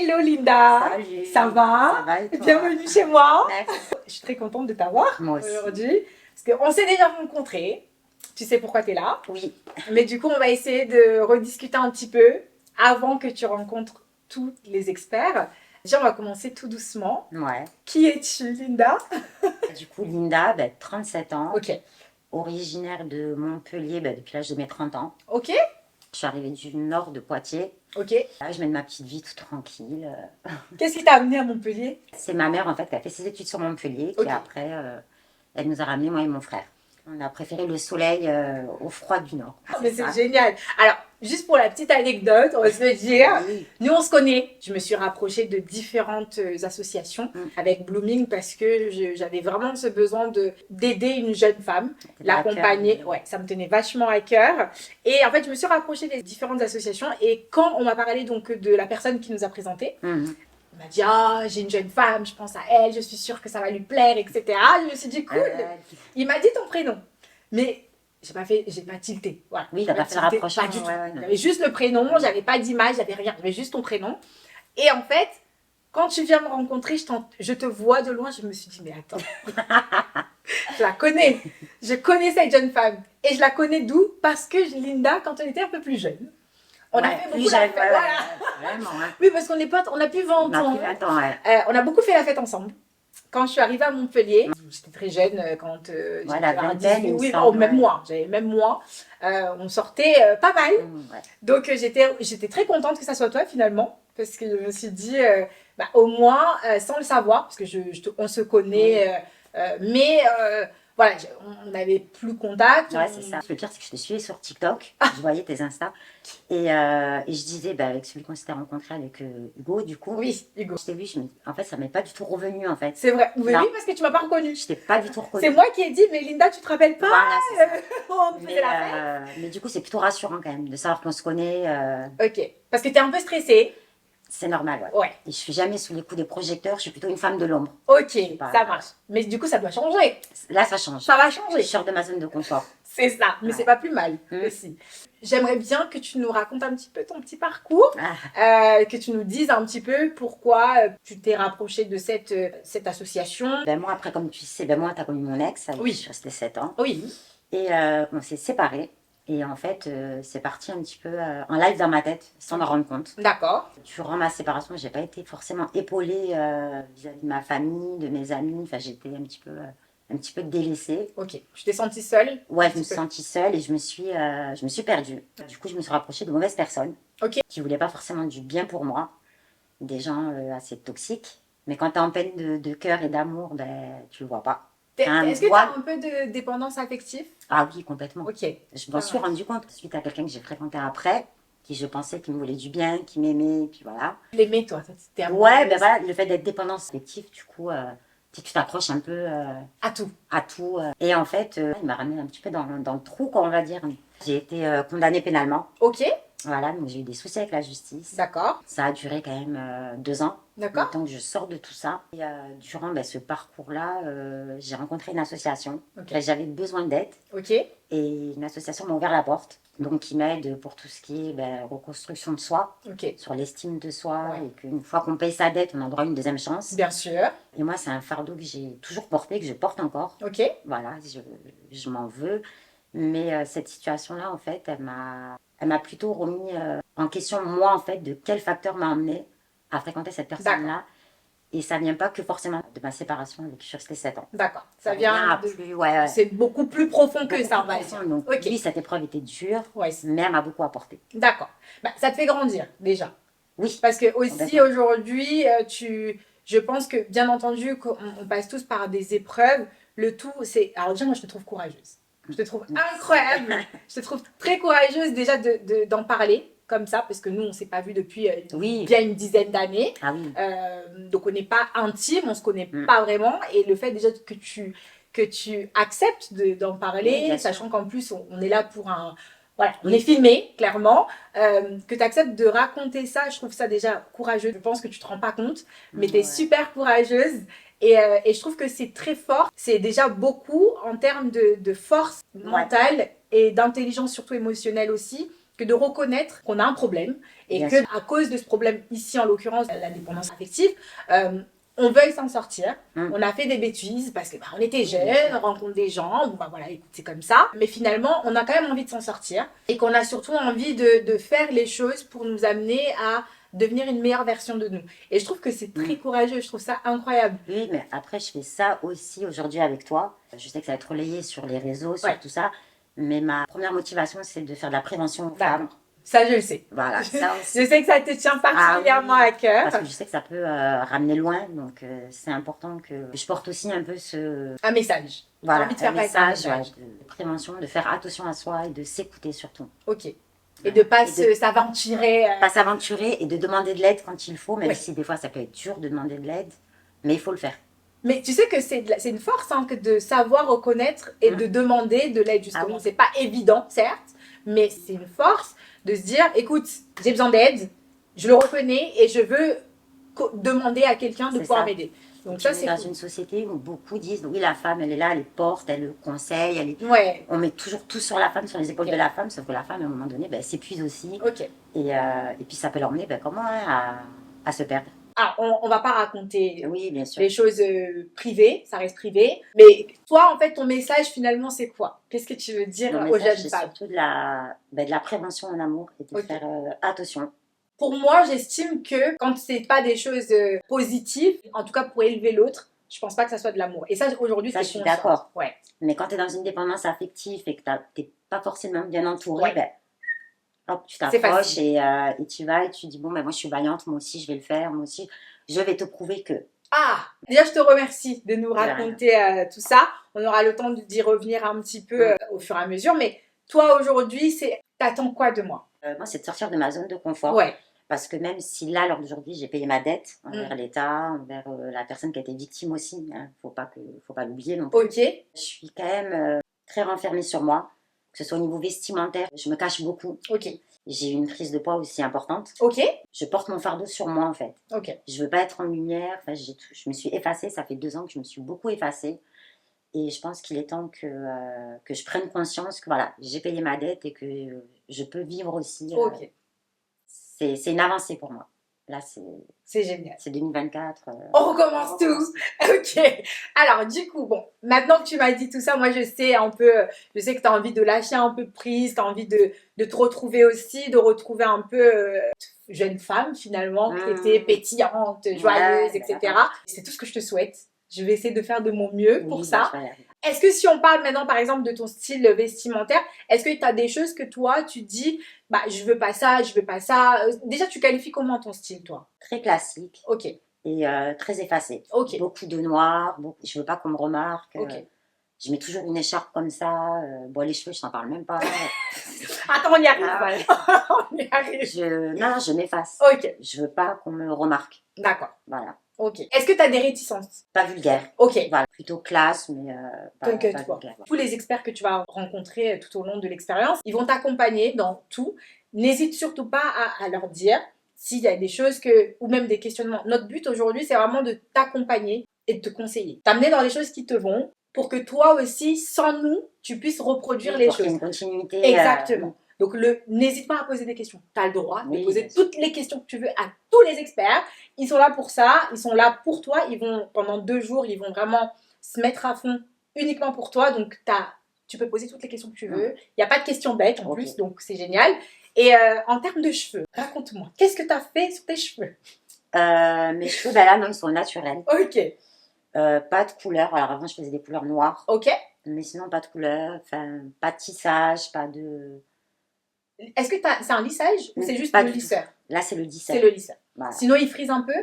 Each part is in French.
Hello Linda. Salut. Ça va? Ça va et toi? Bienvenue chez moi. Merci. Je suis très contente de t'avoir Moi aussi. aujourd'hui. Parce qu'on s'est déjà rencontrés. Tu sais pourquoi tu es là. Oui. Mais du coup, on va essayer de rediscuter un petit peu avant que tu rencontres tous les experts. Déjà, on va commencer tout doucement. Ouais. Qui es-tu, Linda? Du coup, Linda, 37 ans, Ok. originaire de Montpellier depuis l'âge de mes 30 ans. Ok. Je suis arrivée du nord de Poitiers. Ok. Là, je mène ma petite vie toute tranquille. Qu'est-ce qui t'a amené à Montpellier? C'est ma mère, en fait, qui a fait ses études sur Montpellier. Ok. Qui après, elle nous a ramenés, moi et mon frère. On a préféré le soleil au froid du nord. Mais ça. c'est génial. Alors, juste pour la petite anecdote, on va se le dire. Oui. Nous, on se connaît. Je me suis rapprochée de différentes associations avec Blooming parce que j'avais vraiment ce besoin d'aider une jeune femme, l'accompagner. Ouais, ça me tenait vachement à cœur. Et en fait, je me suis rapprochée des différentes associations. Et quand on m'a parlé donc de la personne qui nous a présenté, Mhm. il m'a dit « Ah, j'ai une jeune femme, je pense à elle, je suis sûre que ça va lui plaire, etc. » Je me suis dit « Cool !» Il m'a dit ton prénom. Mais j'ai pas tilté. Voilà. Oui, t'as pas fait le tilté, rapprochement. pas du tout. Ouais, J'avais juste le prénom, j'avais pas d'image, j'avais rien. J'avais juste ton prénom. Et en fait, quand tu viens me rencontrer, je te vois de loin, je me suis dit, mais attends, je la connais. Je connais cette jeune femme. Et je la connais d'où? Parce que Linda, quand on était un peu plus jeune, on a fait beaucoup la fête. Voilà. Vraiment, hein. Oui, parce qu'on est potes, on a plus 20 On a ans. pris 20 ans, ouais. On a beaucoup fait la fête ensemble. Quand je suis arrivée à Montpellier, j'étais très jeune quand Voilà, j'étais à vingtaine, 18, il me oui, semble, même ouais. moi, j'avais même moi. On sortait pas mal. Ouais. Donc j'étais très contente que ça soit toi finalement, parce que je me suis dit, au moins, sans le savoir, parce que on se connaît, mais voilà, on n'avait plus contact. Ouais, c'est ça. Le pire, c'est que je te suivais sur TikTok, je voyais tes Insta, et je disais, avec celui qu'on s'était rencontré avec Hugo, du coup, Oui, Hugo. je t'ai vu, en fait, ça m'est pas du tout revenu, en fait. C'est vrai, oui, Non. parce que tu m'as pas reconnue. Je t'ai pas du tout reconnue. C'est moi qui ai dit, mais Linda, tu te rappelles pas? Voilà, c'est ça. On faisait la fête. Mais du coup, c'est plutôt rassurant quand même de savoir qu'on se connaît. Ok, parce que tu es un peu stressée. C'est normal, ouais. Ouais. Et je suis jamais sous les coups des projecteurs, je suis plutôt une femme de l'ombre. Ok, pas- ça marche. Mais du coup, ça doit changer. Là, ça change. Ça va Je changer. sors de ma zone de confort. C'est ça, mais Ouais. c'est pas plus mal aussi. J'aimerais bien que tu nous racontes un petit peu ton petit parcours, que tu nous dises un petit peu pourquoi tu t'es rapprochée de cette association. Moi, après, comme tu sais, moi, t'as connu mon ex, avec qui je suis restée 7 ans. Oui. Et on s'est séparés. Et en fait, c'est parti un petit peu en live dans ma tête, sans m'en rendre compte. D'accord. Durant ma séparation, j'ai pas été forcément épaulée vis-à-vis de ma famille, de mes amis. Enfin, j'étais un petit peu délaissée. Ok. Tu t'es sentie seule? Ouais, je me suis sentie seule et je me suis perdue. Du coup, je me suis rapprochée de mauvaises personnes qui voulaient pas forcément du bien pour moi. Des gens assez toxiques. Mais quand tu es en peine de cœur et d'amour, tu le vois pas. Est-ce que tu as un peu de dépendance affective? Ah oui, complètement. Ok. Je m'en suis rendu compte suite à quelqu'un que j'ai fréquenté après, qui je pensais qui me voulait du bien, qui m'aimait, puis voilà. Tu l'aimais, toi? C'était Ouais, voilà, le fait d'être dépendance affective, du coup, tu t'accroches un peu à tout. à tout. Et en fait, il m'a ramené un petit peu dans le trou, quoi, on va dire. J'ai été condamnée pénalement. Ok. Voilà, donc j'ai eu des soucis avec la justice. D'accord. Ça a duré quand même 2 ans. D'accord. Le temps que je sors de tout ça. Et durant ce parcours-là, j'ai rencontré une association. Ok. J'avais besoin d'aide. Ok. Et une association m'a ouvert la porte. Donc, qui m'aide pour tout ce qui est reconstruction de soi, Ok. sur l'estime de soi. Ouais. Et qu'une fois qu'on paye sa dette, on a droit à une deuxième chance. Bien sûr. Et moi, c'est un fardeau que j'ai toujours porté, que je porte encore. Ok. Voilà, je m'en veux. Mais cette situation-là, en fait, elle m'a plutôt remis en question, moi, en fait, de quel facteur m'a emmené à fréquenter cette personne-là. Et ça vient pas que forcément de ma séparation avec qui je suis restée 7 ans. D'accord. Ça vient de... plus, ouais. C'est beaucoup plus profond que ça, on va dire. Donc, Ok. oui, cette épreuve était dure, Ouais. mais elle m'a beaucoup apporté. D'accord. Ça te fait grandir, déjà. Oui. Parce que aussi, aujourd'hui, je pense que, bien entendu, on passe tous par des épreuves. Le tout, c'est... Alors déjà, moi, je te trouve courageuse. Je te trouve incroyable. Je te trouve très courageuse déjà d'en parler comme ça, parce que nous, on ne s'est pas vus depuis bien une dizaine d'années. Ah oui. Donc, on n'est pas intime, on ne se connaît pas vraiment. Et le fait déjà que tu acceptes d'en parler, Oui, sachant qu'en plus, on est là pour un... Voilà, on est filmé, clairement. Que tu acceptes de raconter ça, je trouve ça déjà courageux. Je pense que tu ne te rends pas compte, mais tu es super courageuse. Et je trouve que c'est très fort. C'est déjà beaucoup en termes de force mentale et d'intelligence, surtout émotionnelle aussi, que de reconnaître qu'on a un problème et Bien que sûr. à cause de ce problème, ici en l'occurrence la dépendance affective, on veuille s'en sortir. On a fait des bêtises parce que on était jeunes, on rencontre des gens, bon, voilà, écoute, c'est comme ça. Mais finalement, on a quand même envie de s'en sortir et qu'on a surtout envie de faire les choses pour nous amener à devenir une meilleure version de nous. Et je trouve que c'est très courageux, je trouve ça incroyable. Oui, mais après, je fais ça aussi aujourd'hui avec toi. Je sais que ça va être relayé sur les réseaux, sur tout ça. Mais ma première motivation, c'est de faire de la prévention aux femmes. Ça, je le sais. Voilà, ça aussi. Je sais que ça te tient particulièrement à cœur. Parce que je sais que ça peut ramener loin. Donc, c'est important que je porte aussi un peu un message. Voilà, envie de faire un message de prévention, de faire attention à soi et de s'écouter surtout. Ok. Et de ne pas s'aventurer. Pas s'aventurer et de demander de l'aide quand il faut, même si des fois ça peut être dur de demander de l'aide, mais il faut le faire. Mais tu sais que c'est une force que de savoir reconnaître et de demander de l'aide, justement. Ah oui. C'est pas évident, certes, mais c'est une force de se dire, écoute, j'ai besoin d'aide, je le reconnais et je veux demander à quelqu'un de pouvoir m'aider. Donc ça, c'est dans une société où beaucoup disent, oui, la femme, elle est là, elle porte, elle conseille, elle est... Ouais. On met toujours tout sur la femme, sur les épaules de la femme, sauf que la femme, à un moment donné, elle s'épuise aussi. Et puis ça peut l'emmener, comment, à se perdre. Alors, on va pas raconter bien sûr. les choses privées, ça reste privé. Mais toi, en fait, ton message, finalement, c'est quoi? Qu'est-ce que tu veux dire aux jeunes femmes? C'est surtout de la prévention en amour et de faire attention. Pour moi, j'estime que quand c'est pas des choses positives, en tout cas pour élever l'autre, je pense pas que ça soit de l'amour. Et ça, aujourd'hui, c'est je suis d'accord. Ouais. Mais quand tu es dans une dépendance affective et que t'es pas forcément bien entouré, hop, tu t'approches et tu vas et tu dis, bon, moi je suis vaillante, moi aussi je vais le faire, moi aussi je vais te prouver que... Ah, déjà je te remercie de nous raconter tout ça. On aura le temps d'y revenir un petit peu au fur et à mesure. Mais toi, aujourd'hui, t'attends quoi de moi? Moi, c'est de sortir de ma zone de confort. Ouais. Parce que même si là, lors d'aujourd'hui, j'ai payé ma dette envers l'État, envers la personne qui a été victime aussi, faut pas l'oublier non plus. Ok. Je suis quand même très renfermée sur moi, que ce soit au niveau vestimentaire, je me cache beaucoup. Ok. J'ai eu une prise de poids aussi importante. Ok. Je porte mon fardeau sur moi en fait. Ok. Je veux pas être en lumière, je me suis effacée, ça fait 2 ans que je me suis beaucoup effacée. Et je pense qu'il est temps que je prenne conscience que voilà, j'ai payé ma dette et que je peux vivre aussi. Ok. C'est une avancée pour moi. Là, c'est génial. C'est 2024. On recommence tout. Ok. Alors, du coup, bon, maintenant que tu m'as dit tout ça, moi, je sais que tu as envie de lâcher un peu prise, tu as envie de te retrouver aussi, de retrouver un peu jeune femme, finalement, qui était pétillante, joyeuse, etc. C'est tout ce que je te souhaite. Je vais essayer de faire de mon mieux pour ça. Est-ce que si on parle maintenant, par exemple, de ton style vestimentaire, est-ce que tu as des choses que toi, tu dis, je veux pas ça, je veux pas ça. Déjà, tu qualifies comment ton style, toi? Très classique. Ok. Et très effacé. Ok. Beaucoup de noir. Je veux pas qu'on me remarque. Ok. Je mets toujours une écharpe comme ça. Les cheveux, je t'en parle même pas. Attends, on y arrive. On y arrive. Non, je m'efface. Ok. Je veux pas qu'on me remarque. D'accord. Voilà. Ok. Est-ce que tu as des réticences? Pas vulgaire. Ok. Voilà. Plutôt classe, mais pas vulgaire. Tous les experts que tu vas rencontrer tout au long de l'expérience, ils vont t'accompagner dans tout. N'hésite surtout pas à leur dire s'il y a des choses ou même des questionnements. Notre but aujourd'hui, c'est vraiment de t'accompagner et de te conseiller. T'amener dans les choses qui te vont pour que toi aussi, sans nous, tu puisses reproduire les choses. Pour qu'il y ait une continuité. Exactement. Donc, n'hésite pas à poser des questions. Tu as le droit de poser toutes les questions que tu veux à tous les experts. Ils sont là pour ça. Ils sont là pour toi. Pendant 2 jours, ils vont vraiment se mettre à fond uniquement pour toi. Donc, tu peux poser toutes les questions que tu veux. Il n'y a pas de questions bêtes en plus. Donc, c'est génial. Et en termes de cheveux, raconte-moi. Qu'est-ce que tu as fait sur tes cheveux? Mes cheveux, là, non, ils sont naturels. Ok. Pas de couleur. Alors, avant, je faisais des couleurs noires. Ok. Mais sinon, pas de couleur. Enfin, pas de tissage, pas de... Est-ce que c'est un lissage ou c'est juste le lisseur? Là, c'est le lisseur. C'est le lisseur. Voilà. Sinon, il frise un peu?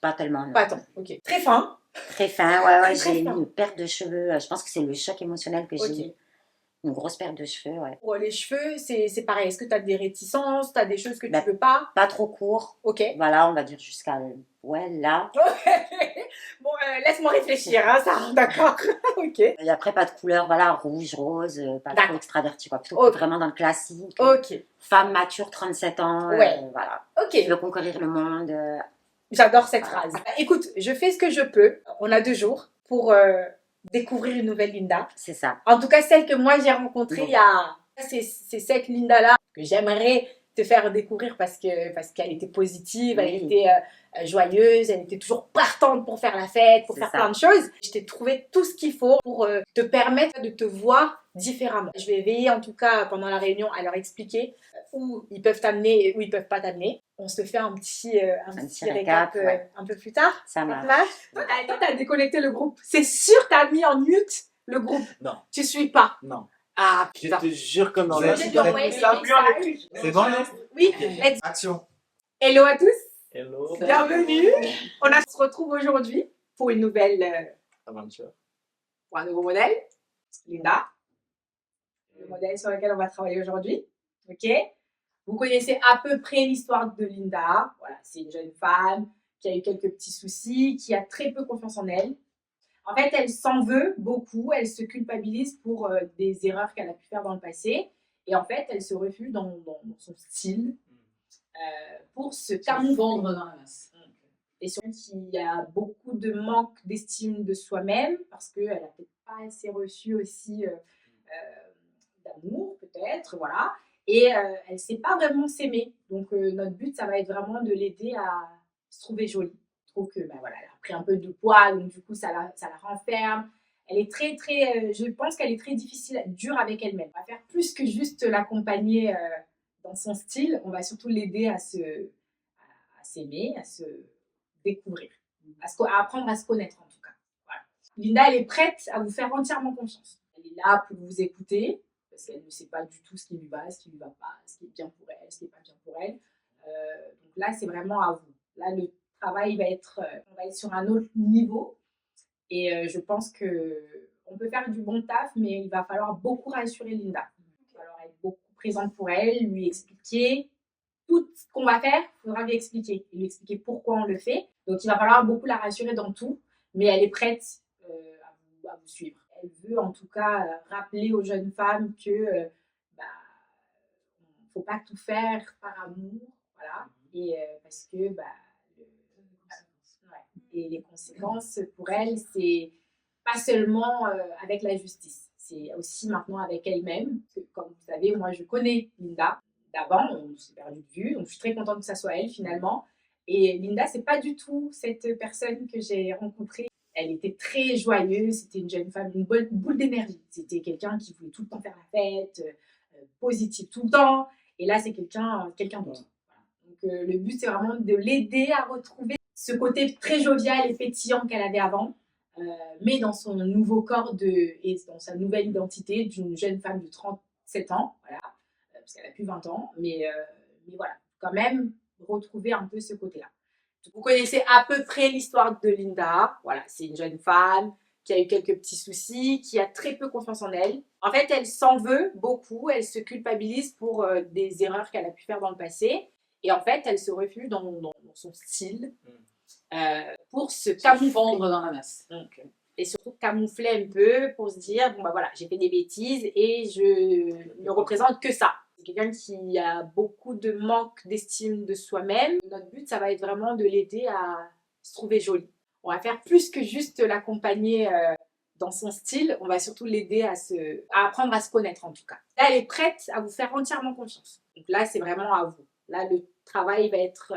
Pas tellement, non. Pas tant, ok. Très fin? Très fin, ouais. J'ai eu une perte de cheveux. Je pense que c'est le choc émotionnel que j'ai eu. Une grosse perte de cheveux, ouais. Pour les cheveux, c'est pareil. Est-ce que tu as des réticences? Tu as des choses que tu veux pas? Pas trop court. Ok. Voilà, on va dire jusqu'à... là. Bon, laisse-moi réfléchir, ça. D'accord. Ok. Et après, pas de couleur, voilà, rouge, rose, pas trop extraverti, quoi. Plutôt vraiment dans le classique. Ok. Femme mature, 37 ans, voilà. Ok. Je veux conquérir le monde. J'adore cette phrase. Écoute, je fais ce que je peux. On a 2 jours pour découvrir une nouvelle Linda. C'est ça. En tout cas, celle que moi j'ai rencontrée il y a... C'est cette Linda-là que j'aimerais te faire découvrir parce qu'elle était positive, Oui. elle était joyeuse, elle était toujours partante pour faire la fête, pour C'est faire ça. plein de choses. Je t'ai trouvé tout ce qu'il faut pour te permettre de te voir différemment. Je vais veiller en tout cas pendant la réunion à leur expliquer où ils peuvent t'amener et où ils peuvent pas t'amener. On se fait un petit récap ouais. un peu plus tard. Ça Ça te marche. va? Toi, t'as déconnecté le groupe. C'est sûr que t'as mis en mute le groupe. Non, Tu suis pas. non. Ah Je putain. te jure que non. Vous Là, avez J'ai dit dû envoyer des ça, messages. C'est bon là? Oui, let's Action. hello à tous. Hello. Bienvenue. On se retrouve aujourd'hui pour une nouvelle, Aventure. pour un nouveau modèle. Linda, le modèle sur lequel on va travailler aujourd'hui. Ok. Vous connaissez à peu près l'histoire de Linda. Voilà, c'est une jeune femme qui a eu quelques petits soucis, qui a très peu confiance en elle. En fait, elle s'en veut beaucoup. Elle se culpabilise pour des erreurs qu'elle a pu faire dans le passé. Et en fait, elle se refuge dans son style pour se camoufler. Fondre dans la masse. Et surtout qu'il y a beaucoup de manque d'estime de soi-même parce qu'elle n'a peut-être pas assez reçu aussi d'amour, peut-être, voilà. Et elle ne sait pas vraiment s'aimer. Donc, notre but, ça va être vraiment de l'aider à se trouver jolie. Je trouve que, voilà, elle a pris un peu de poids, donc du coup, ça la renferme. Elle est très, très, je pense qu'elle est très difficile, dure avec elle-même. On va faire plus que juste l'accompagner dans son style. On va surtout l'aider à s'aimer, à se découvrir, à apprendre à se connaître en tout cas. Voilà. Linda, elle est prête à vous faire entièrement confiance. Elle est là pour vous écouter, parce qu'elle ne sait pas du tout ce qui lui va, ce qui ne lui va pas, ce qui est bien pour elle, ce qui n'est pas bien pour elle. Donc là, c'est vraiment à vous. Là, le travail va être, on va être sur un autre niveau. Et je pense qu'on peut faire du bon taf, mais il va falloir beaucoup rassurer Linda. Il va falloir être beaucoup présente pour elle, lui expliquer tout ce qu'on va faire, il faudra lui expliquer. Et lui expliquer pourquoi on le fait. Donc il va falloir beaucoup la rassurer dans tout, mais elle est prête à vous suivre. Elle veut en tout cas rappeler aux jeunes femmes que il ne faut pas tout faire par amour, voilà. Et parce que et les conséquences pour elle, c'est pas seulement avec la justice, c'est aussi maintenant avec elle-même. Comme vous savez, moi je connais Linda d'avant, on s'est perdu de vue, donc je suis très contente que ça soit elle finalement. Et Linda, c'est pas du tout cette personne que j'ai rencontrée. Elle était très joyeuse, c'était une jeune femme, une bonne boule d'énergie. C'était quelqu'un qui voulait tout le temps faire la fête, positive tout le temps. Et là, c'est quelqu'un d'autre. Voilà. Donc le but, c'est vraiment de l'aider à retrouver ce côté très jovial et pétillant qu'elle avait avant, mais dans son nouveau corps et dans sa nouvelle identité d'une jeune femme de 37 ans, voilà, parce qu'elle a plus 20 ans, mais voilà, quand même retrouver un peu ce côté-là. Vous connaissez à peu près l'histoire de Linda. Voilà, c'est une jeune femme qui a eu quelques petits soucis, qui a très peu confiance en elle. En fait, elle s'en veut beaucoup, elle se culpabilise pour des erreurs qu'elle a pu faire dans le passé. Et en fait, elle se refuge dans son style pour se camoufler. Fondre dans la masse. Et surtout camoufler un peu pour se dire, bon voilà, j'ai fait des bêtises et je ne représente que ça. C'est quelqu'un qui a beaucoup de manque d'estime de soi-même. Notre but, ça va être vraiment de l'aider à se trouver jolie. On va faire plus que juste l'accompagner dans son style. On va surtout l'aider à apprendre à se connaître en tout cas. Là, elle est prête à vous faire entièrement confiance. Donc là, c'est vraiment à vous. Là, le travail va être,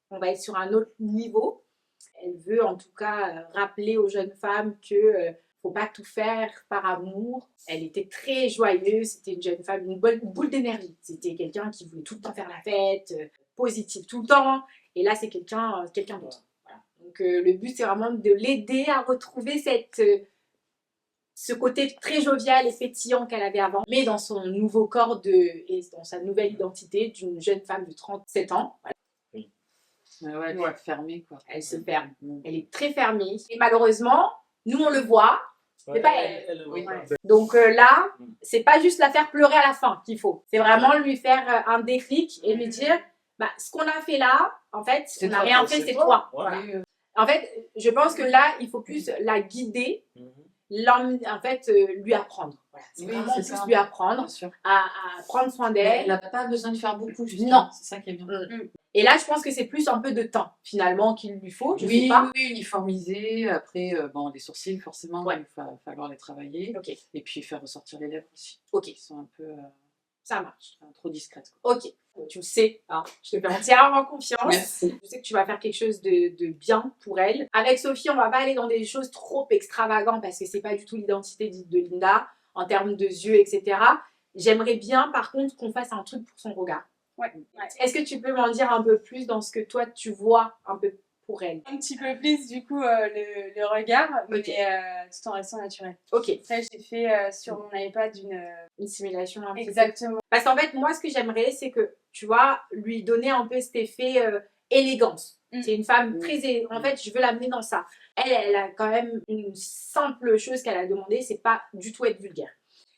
on va être sur un autre niveau. Elle veut en tout cas rappeler aux jeunes femmes que faut pas tout faire par amour. Elle était très joyeuse, c'était une jeune femme, une bonne boule d'énergie. C'était quelqu'un qui voulait tout le temps faire la fête, positive tout le temps. Et là, c'est quelqu'un d'autre. Voilà. Donc le but, c'est vraiment de l'aider à retrouver ce côté très jovial et pétillant qu'elle avait avant, mais dans son nouveau corps et dans sa nouvelle identité d'une jeune femme de 37 ans. Voilà. Ouais, elle est fermée, quoi. Elle se ferme. Elle est très fermée. Et malheureusement, nous, on le voit, mais pas elle. Oui. Donc là, c'est pas juste la faire pleurer à la fin qu'il faut. C'est vraiment lui faire un déclic et lui dire, ce qu'on a fait là, en fait, on n'a rien fait, c'est toi. Voilà. En fait, je pense que là, il faut plus la guider, en fait, lui apprendre. Voilà. C'est vraiment plus lui apprendre à prendre soin d'elle. Elle n'a pas besoin de faire beaucoup, Non. justement. C'est ça qui est bien. Et là, je pense que c'est plus un peu de temps, finalement, qu'il lui faut. Je sais Oui, pas. oui, uniformiser. Après, les sourcils, forcément, il va falloir les travailler. Ok. Et puis faire ressortir les lèvres aussi. Ok. Qui sont un peu... Ça marche. Trop discrète. Quoi. Ok. Tu le sais, hein, je te fais entièrement confiance. Merci. Je sais que tu vas faire quelque chose de bien pour elle. Avec Sophie, on va pas aller dans des choses trop extravagantes parce que c'est pas du tout l'identité de Linda en termes de yeux, etc. J'aimerais bien, par contre, qu'on fasse un truc pour son regard. Ouais. Est-ce que tu peux m'en dire un peu plus dans ce que toi tu vois un peu pour elle? Un petit peu plus, du coup, le regard, Ok. mais tout en restant naturel. Ok. Après, j'ai fait sur mon iPad Une simulation un petit peu. Exactement. Parce qu'en fait, moi, ce que j'aimerais, c'est que, tu vois, lui donner un peu cet effet élégance. Mm. C'est une femme très... En fait, je veux l'amener dans ça. Elle a quand même une simple chose qu'elle a demandé, c'est pas du tout être vulgaire.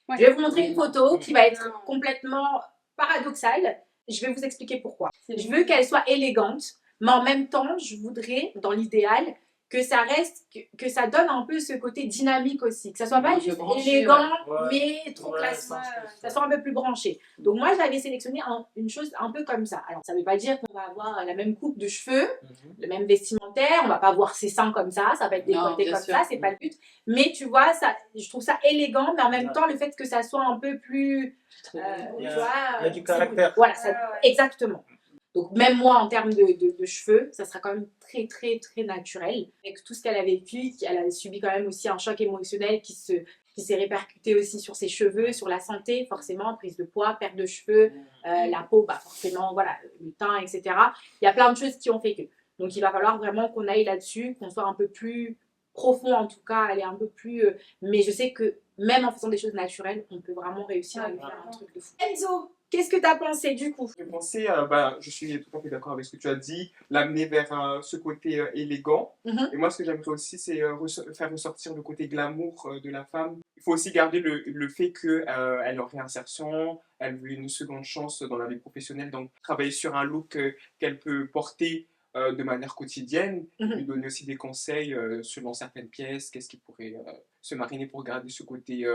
Ouais. Je vais vous montrer une photo qui va être Non. complètement paradoxale. Je vais vous expliquer pourquoi. C'est Je bon. veux qu'elle soit élégante, mais en même temps, je voudrais, dans l'idéal, que ça reste, que ça donne un peu ce côté dynamique aussi. Que ça soit pas Un peu juste branché, élégant, ouais. mais trop Ouais, classique. ça, je pense, Ça soit un peu plus branché. Donc moi, j'avais sélectionné une chose un peu comme ça. Alors, ça veut pas dire qu'on va avoir la même coupe de cheveux, le même vestimentaire, on va pas voir ses seins comme ça va être Non, décolleté bien comme sûr. ça, c'est pas le but. Mais tu vois, ça, je trouve ça élégant, mais en même Ouais. temps, le fait que ça soit un peu plus... Il y a- tu vois, il y a du c'est- caractère. Voilà, Ouais, ouais. exactement. Donc même moi, en termes de cheveux, ça sera quand même très, très, très naturel. Avec tout ce qu'elle a vécu, elle a subi quand même aussi un choc émotionnel qui s'est répercuté aussi sur ses cheveux, sur la santé, forcément, prise de poids, perte de cheveux, la peau, bah forcément, voilà, le teint, etc. Il y a plein de choses qui ont fait que. Donc il va falloir vraiment qu'on aille là-dessus, qu'on soit un peu plus profond en tout cas, aller un peu plus... mais je sais que même en faisant des choses naturelles, on peut vraiment réussir à lui faire un truc de fou. Enzo, qu'est-ce que tu as pensé du coup? J'ai pensé, je suis tout à fait d'accord avec ce que tu as dit, l'amener vers ce côté élégant. Mhm. Et moi, ce que j'aimerais aussi, c'est faire ressortir le côté glamour de la femme. Il faut aussi garder le fait qu'elle est en réinsertion, elle veut une seconde chance dans la vie professionnelle, donc travailler sur un look qu'elle peut porter de manière quotidienne, Mhm. lui donner aussi des conseils selon certaines pièces, qu'est-ce qui pourrait se mariner pour garder ce côté,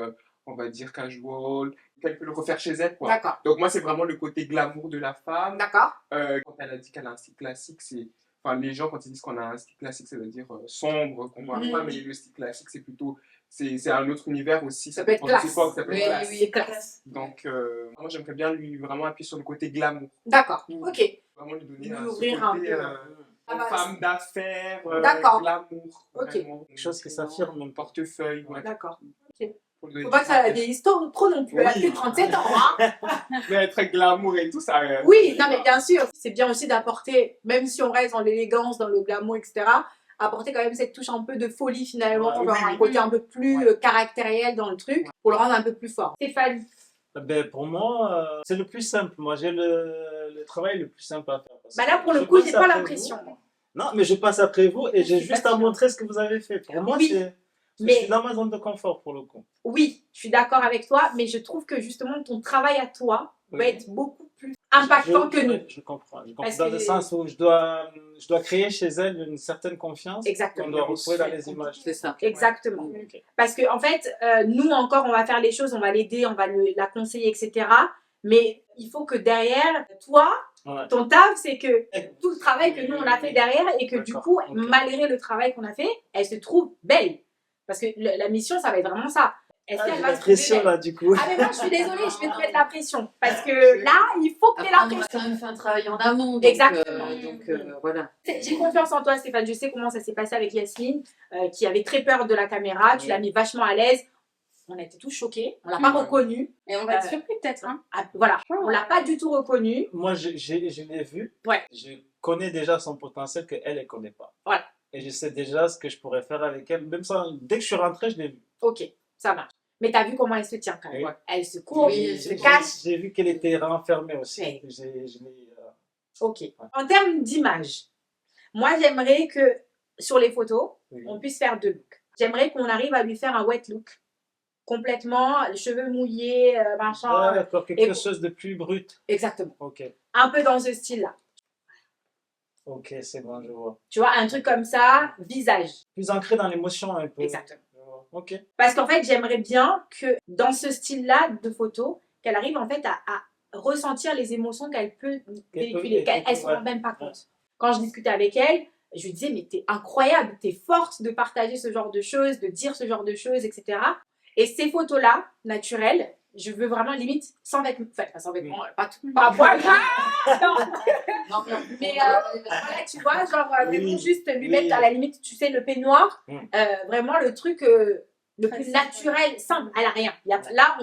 on va dire, casual, qu'elle peut le refaire chez elle, quoi. D'accord, Donc moi, c'est vraiment le côté glamour de la femme. d'accord. Quand elle a dit qu'elle a un style classique, c'est... Enfin, les gens, quand ils disent qu'on a un style classique, ça veut dire sombre, qu'on voit pas, mais le style classique, c'est plutôt... C'est un autre univers aussi. Ça peut être dépend des classe. époques, ça peut être Oui, classe. C'est classe. Donc, moi, j'aimerais bien lui vraiment appuyer sur le côté glamour. D'accord, Mm. ok. Vraiment lui donner Lui ce ouvrir un côté peu. Ah bah, femme d'affaires, D'accord. glamour. Ok. Vraiment. Quelque chose qui s'affirme. Un portefeuille, ouais. D'accord. Pour lui Faut donner pas que ça du ait des histoires trop non plus. Elle a Oui. plus de 37 ans. Hein. Mais être très glamour et tout, ça... Oui, non mais bien sûr. C'est bien aussi d'apporter, même si on reste dans l'élégance, dans le glamour, etc., apporter quand même cette touche un peu de folie finalement, Ouais, genre oui, un oui. côté un peu plus Ouais. caractériel dans le truc, pour le rendre un peu plus fort. Stéphane, Ben, pour moi, c'est le plus simple. Moi, j'ai le travail le plus simple à faire. Parce bah que là pour le je coup, passe j'ai pas après l'impression. vous. Non, mais je passe après vous et j'ai suis juste pas à sûre. montrer ce que vous avez fait. Pour moi, Oui, c'est... mais- Je suis dans ma zone de confort pour le coup. Oui, je suis d'accord avec toi, mais je trouve que justement ton travail à toi Oui. va être beaucoup plus impactant que nous. Je comprends. Je comprends. Parce Dans que- le sens où je dois créer chez elle une certaine confiance Exactement. qu'on doit retrouver dans les images. C'est ça. Exactement. Ok. Parce que en fait, nous encore, on va faire les choses, on va l'aider, on va la conseiller, etc. Mais il faut que derrière, toi, Ouais. ton taf, c'est que tout le travail que nous, on a fait derrière et que du D'accord, coup, ok. malgré le travail qu'on a fait, elle se trouve belle. Parce que la mission, ça va être vraiment ça. Est-ce Ah, qu'elle j'ai va la se trouver pression belle? là du coup. Ah mais moi, je suis désolée, je vais te mettre la pression. Parce que là, il faut que tu aies Après, la on a pression. quand même fait un travail en amont. Donc, Exactement. Voilà. J'ai confiance en toi, Stéphane. Je sais comment ça s'est passé avec Yasmine, qui avait très peur de la caméra. Tu Oui. l'as mis vachement à l'aise. On a été tous choqués. On l'a pas reconnu. Et on va être surpris peut-être, hein. Ah, voilà, on l'a pas du tout reconnu. Moi, je l'ai vu. Ouais. Je connais déjà son potentiel qu'elle ne connaît pas. Voilà. Et je sais déjà ce que je pourrais faire avec elle. Même ça, dès que je suis rentré, je l'ai vu. Ok, ça marche. Mais t'as vu comment elle se tient quand même. Oui. Elle se court, Oui, elle se j'ai- cache. J'ai vu qu'elle était renfermée aussi. Oui. Ok. Ouais. En termes d'image, moi j'aimerais que sur les photos, Oui. on puisse faire deux looks. J'aimerais qu'on arrive à lui faire un wet look. Complètement, les cheveux mouillés, machin. D'accord, Et- quelque chose de plus brut. Exactement. Ok. Un peu dans ce style-là. Ok, c'est bon, je vois. Tu vois, un truc comme ça, visage. Plus ancré dans l'émotion un peu. Exactement. Je vois. Ok. Parce qu'en fait, j'aimerais bien que dans ce style-là de photo, qu'elle arrive en fait à ressentir les émotions qu'elle peut véhiculer. qu'elle Elle ne se peut, rend même pas compte. Quand je discutais avec elle, je lui disais, mais t'es incroyable, t'es forte de partager ce genre de choses, de dire ce genre de choses, etc. Et ces photos-là, naturelles, je veux vraiment limite sans vêtements, enfin pas sans vêtements, pas tout, pas à poil. Non. Non, Mais voilà, tu vois, genre, mais Oui, bon, juste lui oui. mettre à la limite, tu sais, le peignoir, Mm. vraiment le truc le plus Facile, naturel, simple. Elle a rien. Là,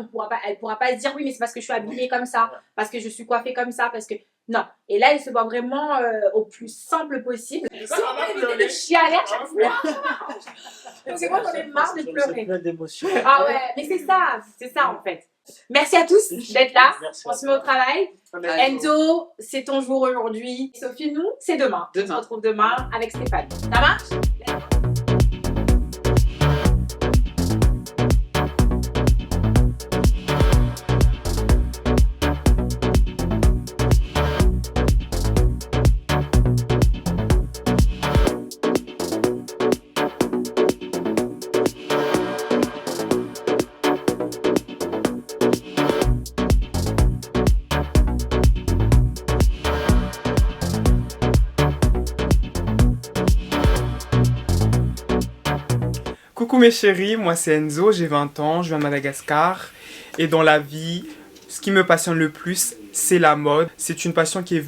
elle pourra pas se dire oui, mais c'est parce que je suis habillée comme ça, parce que je suis coiffée comme ça, parce que. Non. Et là, elle se voit vraiment au plus simple possible. Si Ça on va peut éviter pleurer. de chialer à chaque fois. Parce que moi, j'en ai marre de J'ai pleurer. plein d'émotions. Ah ouais, mais c'est ça en fait. Merci à tous d'être là. Merci. On se met au travail. Enzo, c'est ton jour aujourd'hui. Sophie, nous, c'est demain. On se Demain. retrouve demain avec Stéphanie. Ça marche? Coucou mes chéris, moi c'est Enzo, j'ai 20 ans, je viens de Madagascar. Et dans la vie, ce qui me passionne le plus, c'est la mode. C'est une passion qui m'est